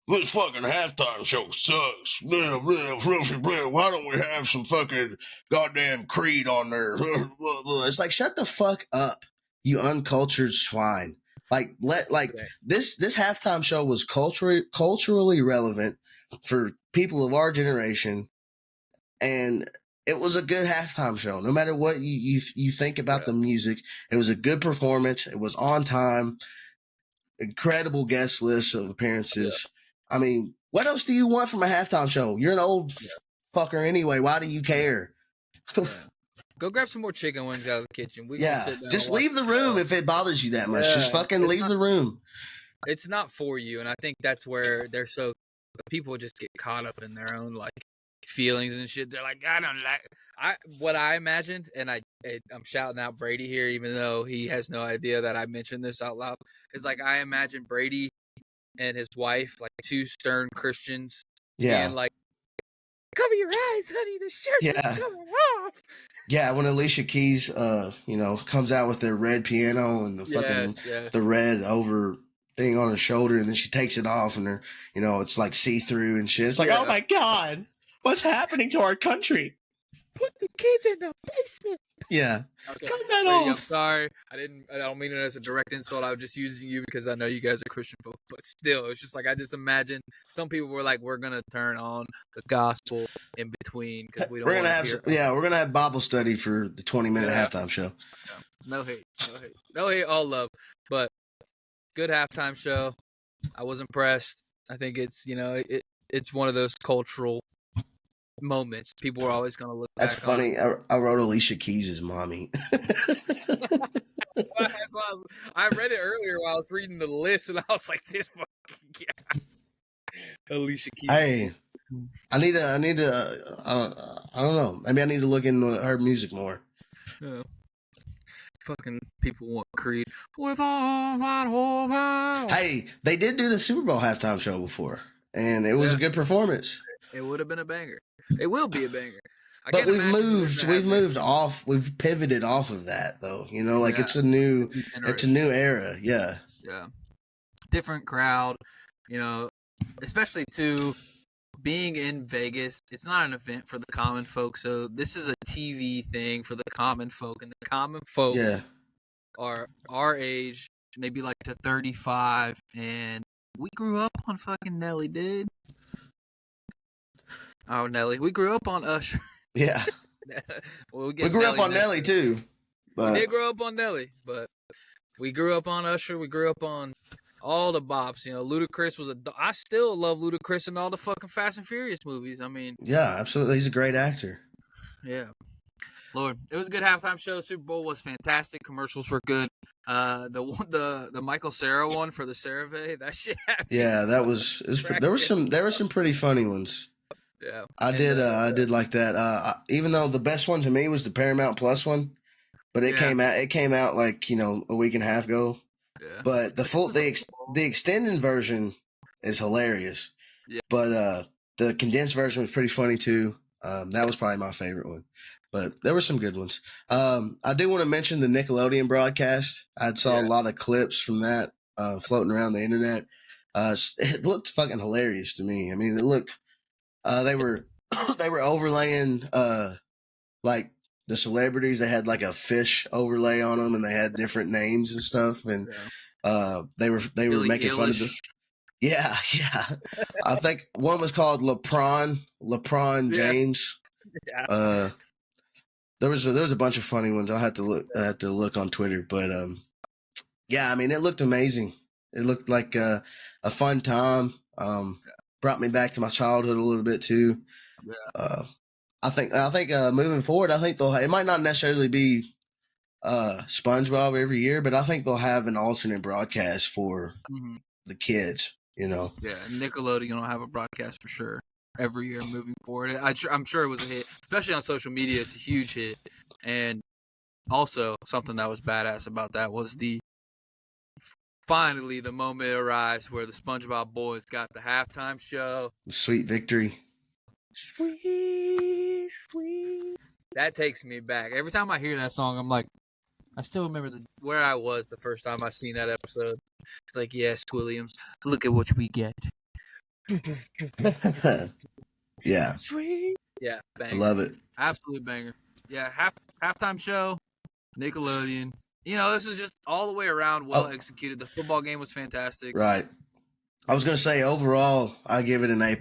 this fucking halftime show sucks. Blah, blah, blah, blah. Why don't we have some fucking goddamn Creed on there? It's like, shut the fuck up, you uncultured swine. This halftime show was culturally relevant for people of our generation, and it was a good halftime show. No matter what you think about the music, it was a good performance. It was on time. Incredible guest list of appearances. Yeah. I mean, what else do you want from a halftime show? You're an old fucker anyway. Why do you care? Go grab some more chicken wings out of the kitchen. Just leave the room if it bothers you that much. Just fucking leave the room. It's not for you, and I think that's where people just get caught up in their own feelings and shit. They're like, I don't like what I imagined, and I'm shouting out Brady here, even though he has no idea that I mentioned this out loud. It's like I imagine Brady and his wife, like two stern Christians, and cover your eyes, honey. The shirt's coming off. Yeah, when Alicia Keys, comes out with their red piano and the the red over thing on her shoulder, and then she takes it off, and it's like see through and shit. It's like, oh my God, what's happening to our country? Put the kids in the basement. Yeah. Okay. Cut that off. I'm sorry. I don't mean it as a direct insult. I was just using you because I know you guys are Christian folks. But still, it's just like I just imagine some people were like, we're gonna turn on the gospel in between because we don't. We're gonna have Bible study for the 20-minute halftime show. No hate. All love. But good halftime show. I was impressed. I think it's it's one of those cultural moments people are always going to look That's back funny. I wrote Alicia Keys' mommy. I read it earlier while I was reading the list, and I was like, this fucking Alicia Keys. Hey, I need to I don't know. Maybe I need to look into her music more. Yeah. fucking people want Creed. With all my whole heart. Hey, they did do the Super Bowl halftime show before, and it was a good performance. It would have been a banger. It will be a banger. I But can't imagine we've pivoted off of that though. You know, like it's a new era. Yeah. Yeah. Different crowd, you know, especially to being in Vegas. It's not an event for the common folk, so this is a TV thing for the common folk, and the common folk are our age, maybe like to 35, and we grew up on fucking Nelly, dude. Oh, Nelly. We grew up on Usher. Yeah. Well, we grew up on Nelly too. But... We did grow up on Nelly, but we grew up on Usher. We grew up on all the bops. You know, Ludacris was I still love Ludacris in all the fucking Fast and Furious movies. I mean, yeah, absolutely. He's a great actor. Yeah. Lord, it was a good halftime show. Super Bowl was fantastic. Commercials were good. The Michael Cera one for the CeraVe, that shit. Yeah, that was. There were some pretty funny ones. Yeah, I did like that. Even though the best one to me was the Paramount Plus one, but it came out like a week and a half ago. Yeah. But the extended version is hilarious. Yeah. But the condensed version was pretty funny too. That was probably my favorite one. But there were some good ones. I do want to mention the Nickelodeon broadcast. I saw a lot of clips from that floating around the internet. It looked fucking hilarious to me. I mean, it looked. They were overlaying like the celebrities. They had like a fish overlay on them, and they had different names and stuff. And they were making fun of them. Yeah. I think one was called LeBron James. Yeah. There was a bunch of funny ones. I had to look on Twitter, but yeah, I mean, it looked amazing. It looked like a fun time. Brought me back to my childhood a little bit too. Yeah. I think moving forward, I think it might not necessarily be SpongeBob every year, but I think they'll have an alternate broadcast for the kids. Yeah, Nickelodeon will have a broadcast for sure every year moving forward. I'm sure it was a hit, especially on social media. It's a huge hit, and also something that was badass about that was finally the moment arrives where the SpongeBob boys got the halftime show. Sweet victory. Sweet. That takes me back. Every time I hear that song, I'm like, I still remember where I was the first time I seen that episode. It's like, yes, Williams, look at what we get. Yeah. Sweet. Yeah, banger. I love it. Absolute banger. Yeah, halftime show, Nickelodeon. This is just all the way around well executed. The football game was fantastic. Right. I was going to say, overall, I give it an A++.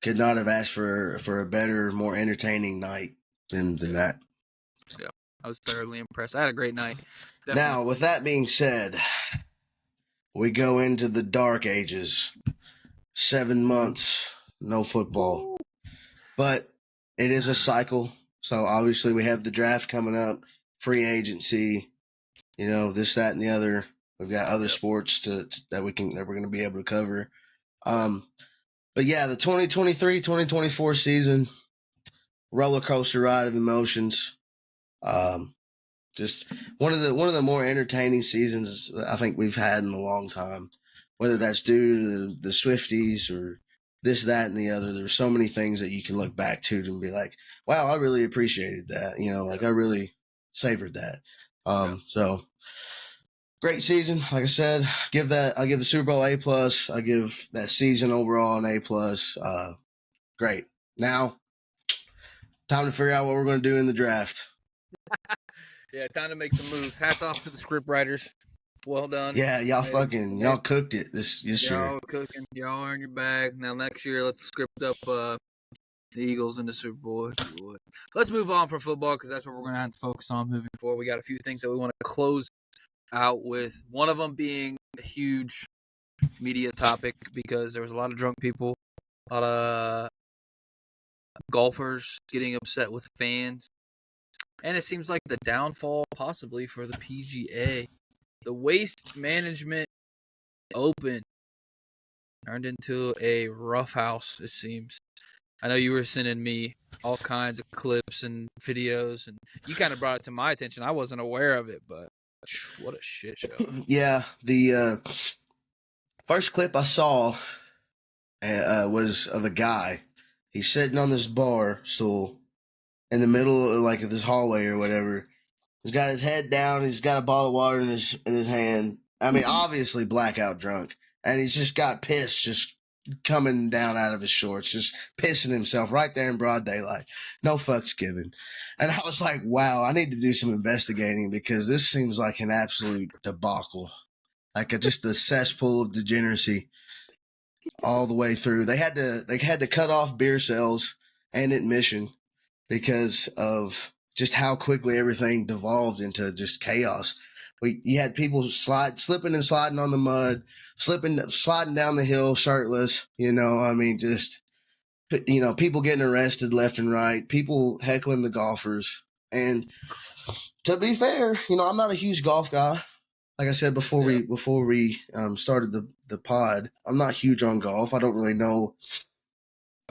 Could not have asked for a better, more entertaining night than that. Yeah, I was thoroughly impressed. I had a great night. Definitely. Now, with that being said, we go into the dark ages. 7 months, no football. But it is a cycle. So, obviously, we have the draft coming up, free agency, this, that, and the other. We've got other sports that we're going to be able to cover. But yeah, the 2023-2024 season, roller coaster ride of emotions. Just one of the more entertaining seasons I think we've had in a long time. Whether that's due to the Swifties or this, that, and the other, there's so many things that you can look back to and be like, wow, I really appreciated that. I really savored that. So great season. Like I said, I'll give the Super Bowl A+. I give that season overall an A+. Great. Now, time to figure out what we're going to do in the draft. Yeah, time to make some moves. Hats off to the script writers. Well done. Yeah, y'all cooked it this year. Y'all cooking. Y'all earned your bag. Now next year, let's script up the Eagles in the Super Bowl. Let's move on from football because that's what we're going to have to focus on moving forward. We got a few things that we want to close out with. One of them being a huge media topic because there was a lot of drunk people, a lot of golfers getting upset with fans, and it seems like the downfall possibly for the PGA. The Waste Management Open turned into a rough house, it seems. I know you were sending me all kinds of clips and videos, and you kind of brought it to my attention. I wasn't aware of it, but what a shit show. Yeah, the first clip I saw was of a guy. He's sitting on this bar stool in the middle of like this hallway or whatever. He's got his head down. He's got a bottle of water in his hand. I mean, obviously blackout drunk, and he's just got piss just coming down out of his shorts, just pissing himself right there in broad daylight. No fucks given. And I was like, wow, I need to do some investigating because this seems like an absolute debacle, like just a cesspool of degeneracy all the way through. They had to cut off beer sales and admission because of just how quickly everything devolved into just chaos. You had people slipping and sliding on the mud, sliding down the hill shirtless. I mean, just people getting arrested left and right, people heckling the golfers. And to be fair, I'm not a huge golf guy. Like I said before we started the pod, I'm not huge on golf. I don't really know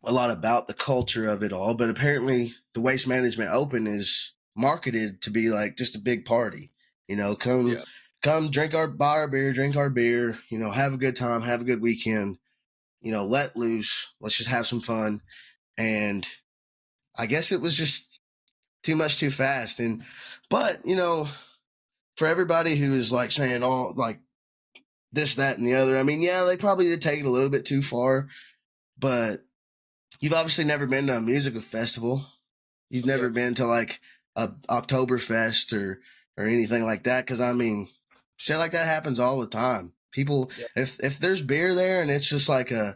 a lot about the culture of it all, but apparently the Waste Management Open is marketed to be like just a big party. Come buy our beer, drink our beer, have a good time, have a good weekend, let loose, let's just have some fun. And I guess it was just too much too fast. But for everybody who is like saying all like this, that, and the other, I mean, yeah, they probably did take it a little bit too far, but you've obviously never been to a music festival. You've never been to like a Oktoberfest or anything like that. Cause I mean, shit like that happens all the time. People, if there's beer there and it's just like an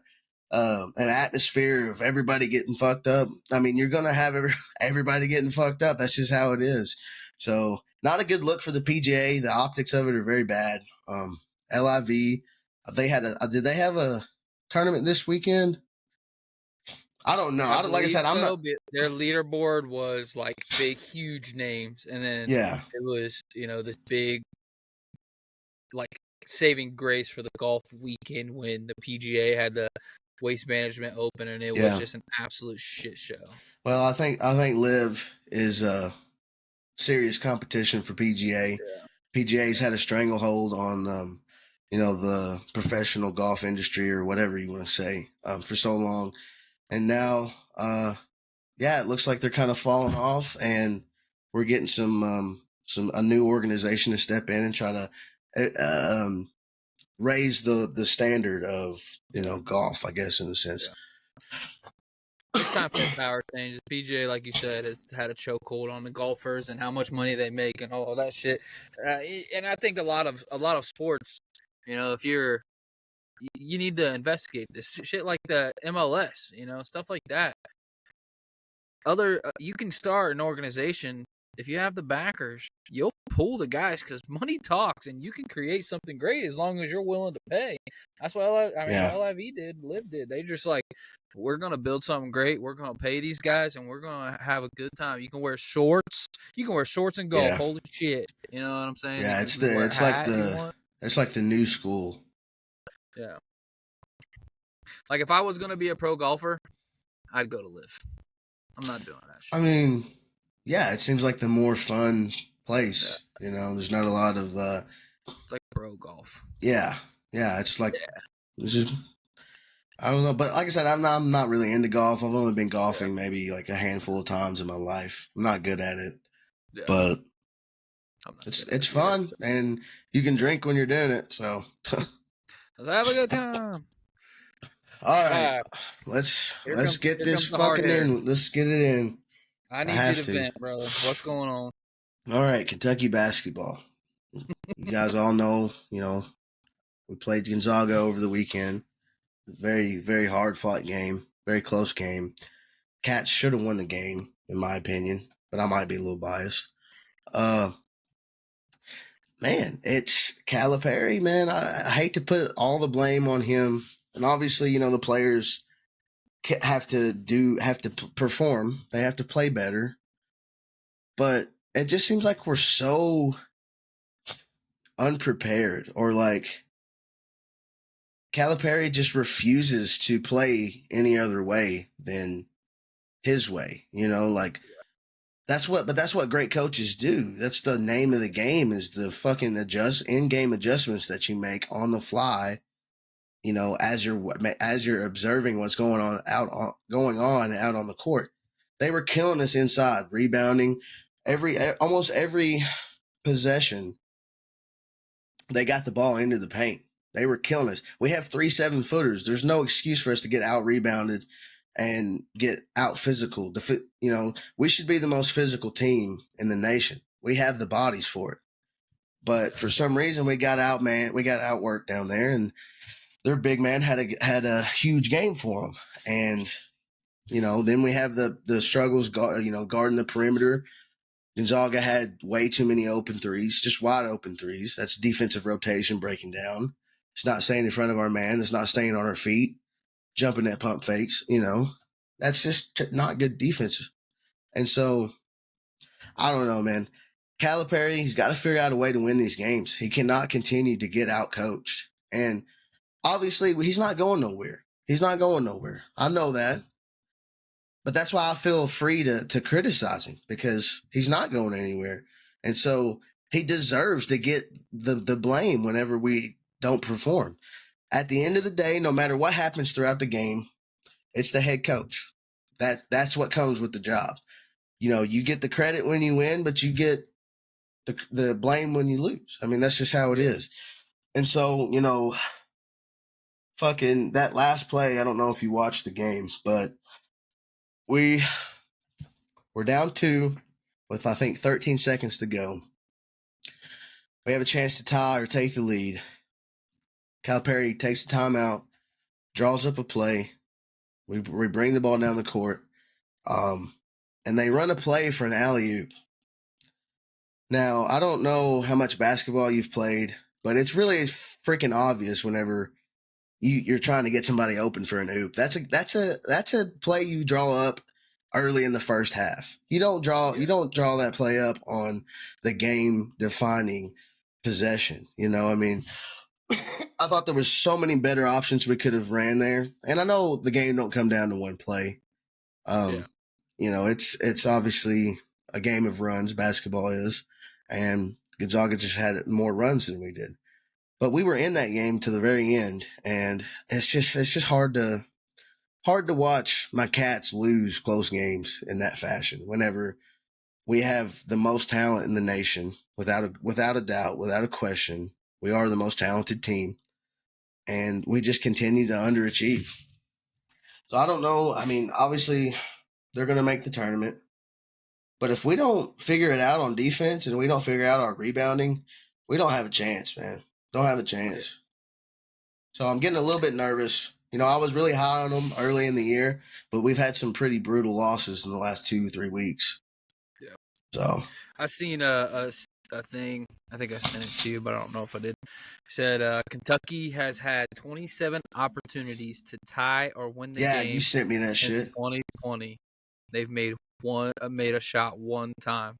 atmosphere of everybody getting fucked up, I mean, you're going to have everybody getting fucked up. That's just how it is. So not a good look for the PGA. The optics of it are very bad. LIV, did they have a tournament this weekend? I don't know. Like I said, I'm not. Their leaderboard was like big, huge names, and then it was this big like saving grace for the golf weekend when the PGA had the Waste Management Open, and it was just an absolute shit show. Well, I think Liv is a serious competition for PGA. Yeah. PGA's had a stranglehold on the professional golf industry or whatever you want to say for so long. And now, it looks like they're kind of falling off, and we're getting a new organization to step in and try to raise the standard of golf, I guess, in a sense. Yeah. It's time for a power change. The PGA, like you said, has had a chokehold on the golfers and how much money they make and all of that shit. And I think a lot of sports, if you need to investigate this shit like the MLS, stuff like that. You can start an organization if you have the backers. You'll pull the guys because money talks, and you can create something great as long as you're willing to pay. That's what LIV did, Liv did. They just like, we're gonna build something great. We're gonna pay these guys, and we're gonna have a good time. You can wear shorts. You can wear shorts and golf. Yeah. Holy shit! You know what I'm saying? Yeah, it's like the new school. Yeah. Like if I was gonna be a pro golfer, I'd go to Liv. I'm not doing that shit. I mean, yeah, it seems like the more fun place. Yeah. There's not a lot of. It's like pro golf. Yeah, it's like it's just. I don't know, but like I said, I'm not really into golf. I've only been golfing maybe like a handful of times in my life. I'm not good at it, but it's fun, and you can drink when you're doing it. So let's have a good time. All right, let's get this fucking in. Let's get it in. I need you to vent, brother. What's going on? All right, Kentucky basketball. You guys all know, we played Gonzaga over the weekend. Very, very hard fought game. Very close game. Cats should have won the game, in my opinion, but I might be a little biased. Man, it's Calipari, man. I hate to put all the blame on him. And obviously, the players have to perform. They have to play better. But it just seems like we're so unprepared, or like Calipari just refuses to play any other way than his way, like that's what great coaches do. That's the name of the game, is the fucking in-game adjustments that you make on the fly, as you're observing what's going on out on the court. They were killing us inside, rebounding almost every possession. They got the ball into the paint. They were killing us. We have 3 7-footers. There's no excuse for us to get out rebounded and get out physical. We should be the most physical team in the nation. We have the bodies for it. But for some reason, we got outworked down there, and their big man had a huge game for them. And, then we have the struggles, guarding the perimeter. Gonzaga had way too many open threes, just wide open threes. That's defensive rotation breaking down. It's not staying in front of our man. It's not staying on our feet, jumping at pump fakes. That's just not good defense. And so, I don't know, man. Calipari, he's got to figure out a way to win these games. He cannot continue to get out coached. And obviously, he's not going nowhere. I know that. But that's why I feel free to criticize him, because he's not going anywhere. And so he deserves to get the blame whenever we don't perform. At the end of the day, no matter what happens throughout the game, it's the head coach. That's what comes with the job. You get the credit when you win, but you get the blame when you lose. I mean, that's just how it is. And so, fucking that last play, I don't know if you watched the game, but we were down 2 with, I think, 13 seconds to go. We have a chance to tie or take the lead. Calipari takes the timeout, draws up a play. We bring the ball down the court, and they run a play for an alley-oop. Now, I don't know how much basketball you've played, but it's really freaking obvious whenever you're trying to get somebody open for an oop. That's a play you draw up early in the first half. You don't draw that play up on the game defining possession. I mean, I thought there was so many better options we could have ran there. And I know the game don't come down to one play. It's obviously a game of runs, basketball is, and Gonzaga just had more runs than we did. But we were in that game to the very end, and it's just hard to watch my Cats lose close games in that fashion. Whenever we have the most talent in the nation, without a doubt, without a question, we are the most talented team, and we just continue to underachieve. So I don't know. I mean, obviously, they're going to make the tournament, but if we don't figure it out on defense and we don't figure out our rebounding, we don't have a chance, man. Don't have a chance. So I'm getting a little bit nervous. I was really high on them early in the year, but we've had some pretty brutal losses in the last 2-3 weeks. Yeah. So I seen a thing. I think I sent it to you, but I don't know if I did. It said Kentucky has had 27 opportunities to tie or win the game. Yeah, you sent me that shit. 2020, they've made a shot one time.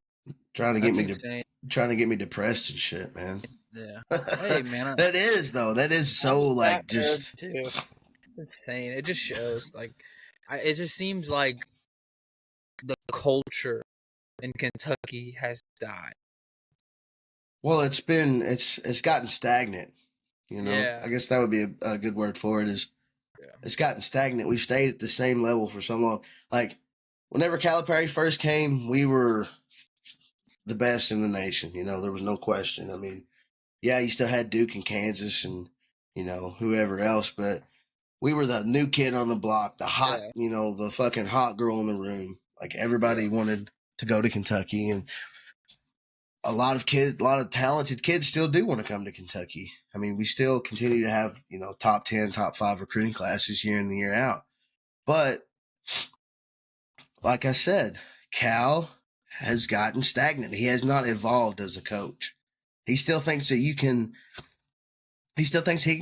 Trying to get me depressed and shit, man. Yeah. Hey, man. That is so like just too. It's insane. It just shows it just seems like the culture in Kentucky has died. Well, it's gotten stagnant. Yeah. I guess that would be a good word for it. It's gotten stagnant. We've stayed at the same level for so long. Like whenever Calipari first came, we were the best in the nation. There was no question. I mean, yeah, you still had Duke and Kansas and, whoever else, but we were the new kid on the block, the hot, the fucking hot girl in the room. Like everybody wanted to go to Kentucky, and a lot of talented kids still do want to come to Kentucky. I mean, we still continue to have, top 10, top 5 recruiting classes year in and year out. But like I said, Cal has gotten stagnant. He has not evolved as a coach. He still thinks that he can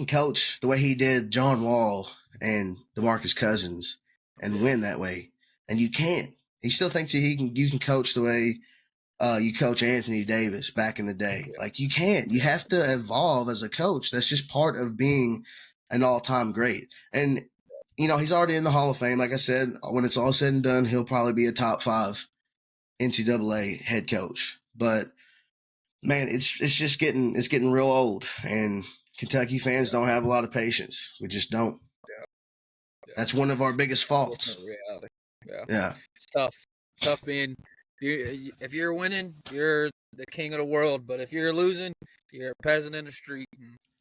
coach the way he did John Wall and DeMarcus Cousins and win that way. And you can't. He still thinks that you can coach the way you coach Anthony Davis back in the day. Like you can't. You have to evolve as a coach. That's just part of being an all-time great. And he's already in the Hall of Fame. Like I said, when it's all said and done, he'll probably be a top 5 NCAA head coach. But man, it's just getting real old, and Kentucky fans don't have a lot of patience. We just don't. Yeah. That's one of our biggest faults. Reality. Yeah. It's tough being. If you're winning, you're the king of the world. But if you're losing, you're a peasant in the street.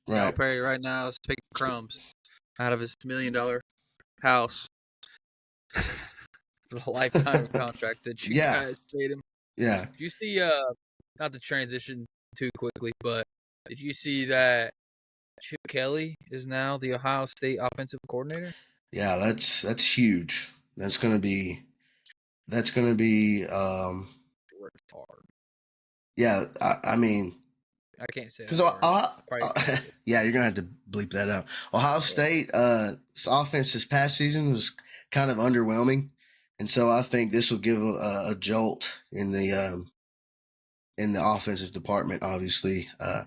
Right. Cal Perry right now is picking crumbs out of his $1 million house for the lifetime contract that you guys paid him. Yeah. Did you see? Not to transition too quickly, but did you see that Chip Kelly is now the Ohio State offensive coordinator? Yeah, that's huge. That's gonna be. Works hard. Yeah, I mean, I can't say because that. yeah, you're gonna have to bleep that out. Ohio State offense this past season was kind of underwhelming, and so I think this will give a jolt in the offensive department. Obviously, I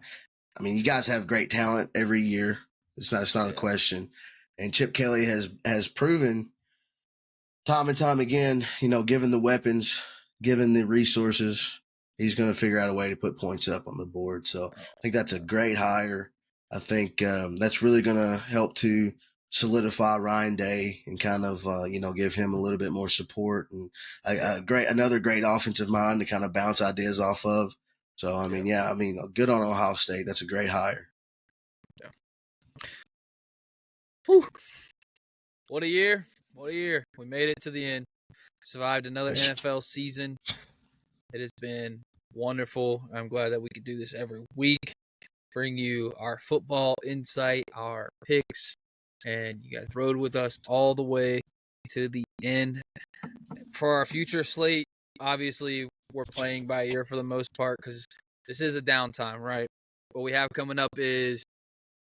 mean, you guys have great talent every year. It's not a question, and Chip Kelly has proven time and time again, given the weapons, given the resources, he's going to figure out a way to put points up on the board. So I think that's a great hire. I think that's really going to help to solidify Ryan Day and kind of, give him a little bit more support and another great offensive mind to kind of bounce ideas off of. So, I mean, good on Ohio State. That's a great hire. Yeah. Whew. What a year. What a year. We made it to the end. Survived another NFL season. It has been wonderful. I'm glad that we could do this every week. Bring you our football insight, our picks, and you guys rode with us all the way to the end. For our future slate, obviously, we're playing by ear for the most part because this is a downtime, right? What we have coming up is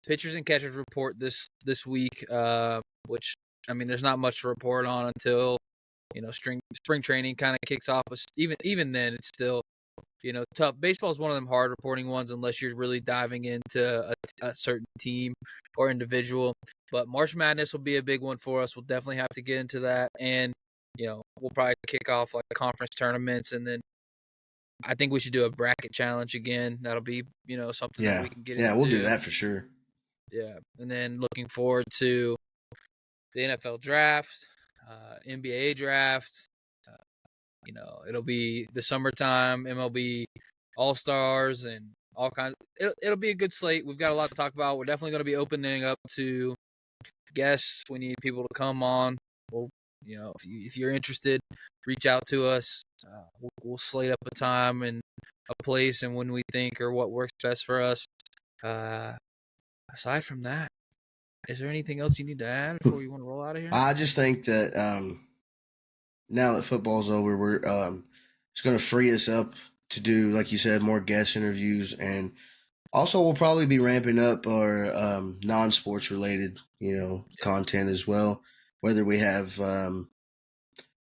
pitchers and catchers report this week, which, I mean, there's not much to report on until, spring training kind of kicks off. But even then, it's still, tough. Baseball is one of them hard reporting ones unless you're really diving into a certain team or individual. But March Madness will be a big one for us. We'll definitely have to get into that. And, we'll probably kick off like conference tournaments. And then I think we should do a bracket challenge again. That'll be, something that we can get into. Yeah, we'll do that for sure. Yeah. And then looking forward to the NFL draft, NBA draft. It'll be the summertime, MLB All-Stars, and all kinds. It'll be a good slate. We've got a lot to talk about. We're definitely going to be opening up to guests. We need people to come on. We'll, if you're interested, reach out to us. We'll slate up a time and a place and when we think or what works best for us. Aside from that, is there anything else you need to add before you want to roll out of here? I just think that now that football's over, we're it's going to free us up to do, like you said, more guest interviews, and also we'll probably be ramping up our non-sports related, content as well. Whether we have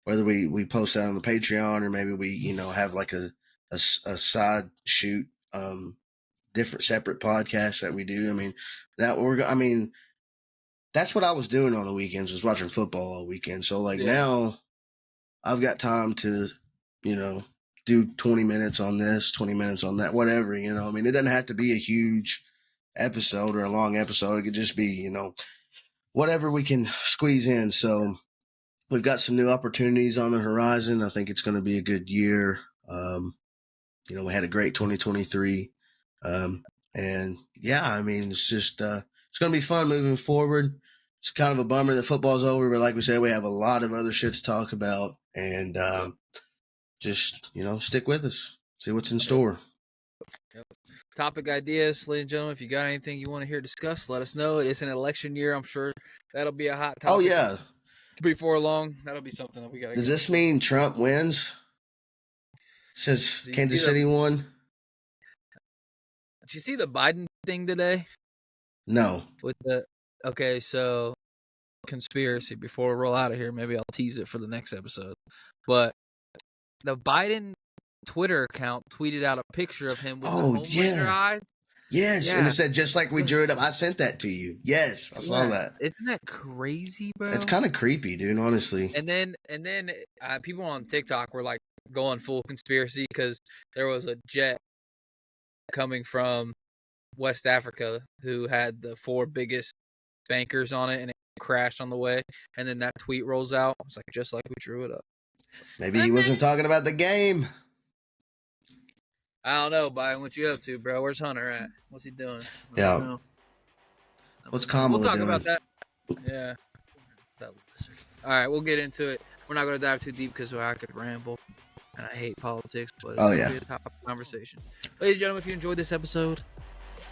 whether we post that on the Patreon or maybe we have like a side shoot different separate podcasts that we do. I mean that's what I was doing on the weekends, was watching football all weekend. So now I've got time to, do 20 minutes on this, 20 minutes on that, whatever, I mean, it doesn't have to be a huge episode or a long episode. It could just be, whatever we can squeeze in. So we've got some new opportunities on the horizon. I think it's going to be a good year. We had a great 2023. And yeah, I mean, it's just, it's going to be fun moving forward. It's kind of a bummer that football's over, but like we said, we have a lot of other shit to talk about, and just, stick with us, see what's in store. Yep. Topic ideas, ladies and gentlemen. If you got anything you want to hear discussed, let us know. It is an election year. I'm sure that'll be a hot topic. Oh, yeah. Before long, that'll be something that we got to. Does this mean Trump wins? Since Kansas City won? Did you see the Biden thing today? No. Okay, so conspiracy. Before we roll out of here, maybe I'll tease it for the next episode. But the Biden Twitter account tweeted out a picture of him with the Homelander eyes. Yes, and Yeah. it said just like we drew it up. I sent that to you. Yes, I saw that. Isn't that crazy, bro? It's kind of creepy, dude. Honestly. And then people on TikTok were like going full conspiracy because there was a jet coming from West Africa who had the 4 biggest bankers on it, and it crashed on the way. And then that tweet rolls out. It's like just like we drew it up. Maybe he wasn't talking about the game. I don't know, Byron. What you up to, bro? Where's Hunter at? What's he doing? Yeah. What's Kamala We'll talk doing? about that. Yeah. All right, we'll get into it. We're not going to dive too deep because I could ramble, and I hate politics. But Oh, it's yeah. gonna be a top conversation. Ladies and gentlemen, if you enjoyed this episode,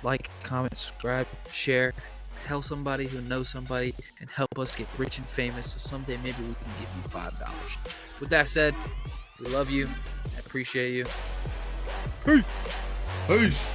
like, comment, subscribe, share, tell somebody who knows somebody, and help us get rich and famous. So someday maybe we can give you $5. With that said, we love you. I appreciate you. Peace.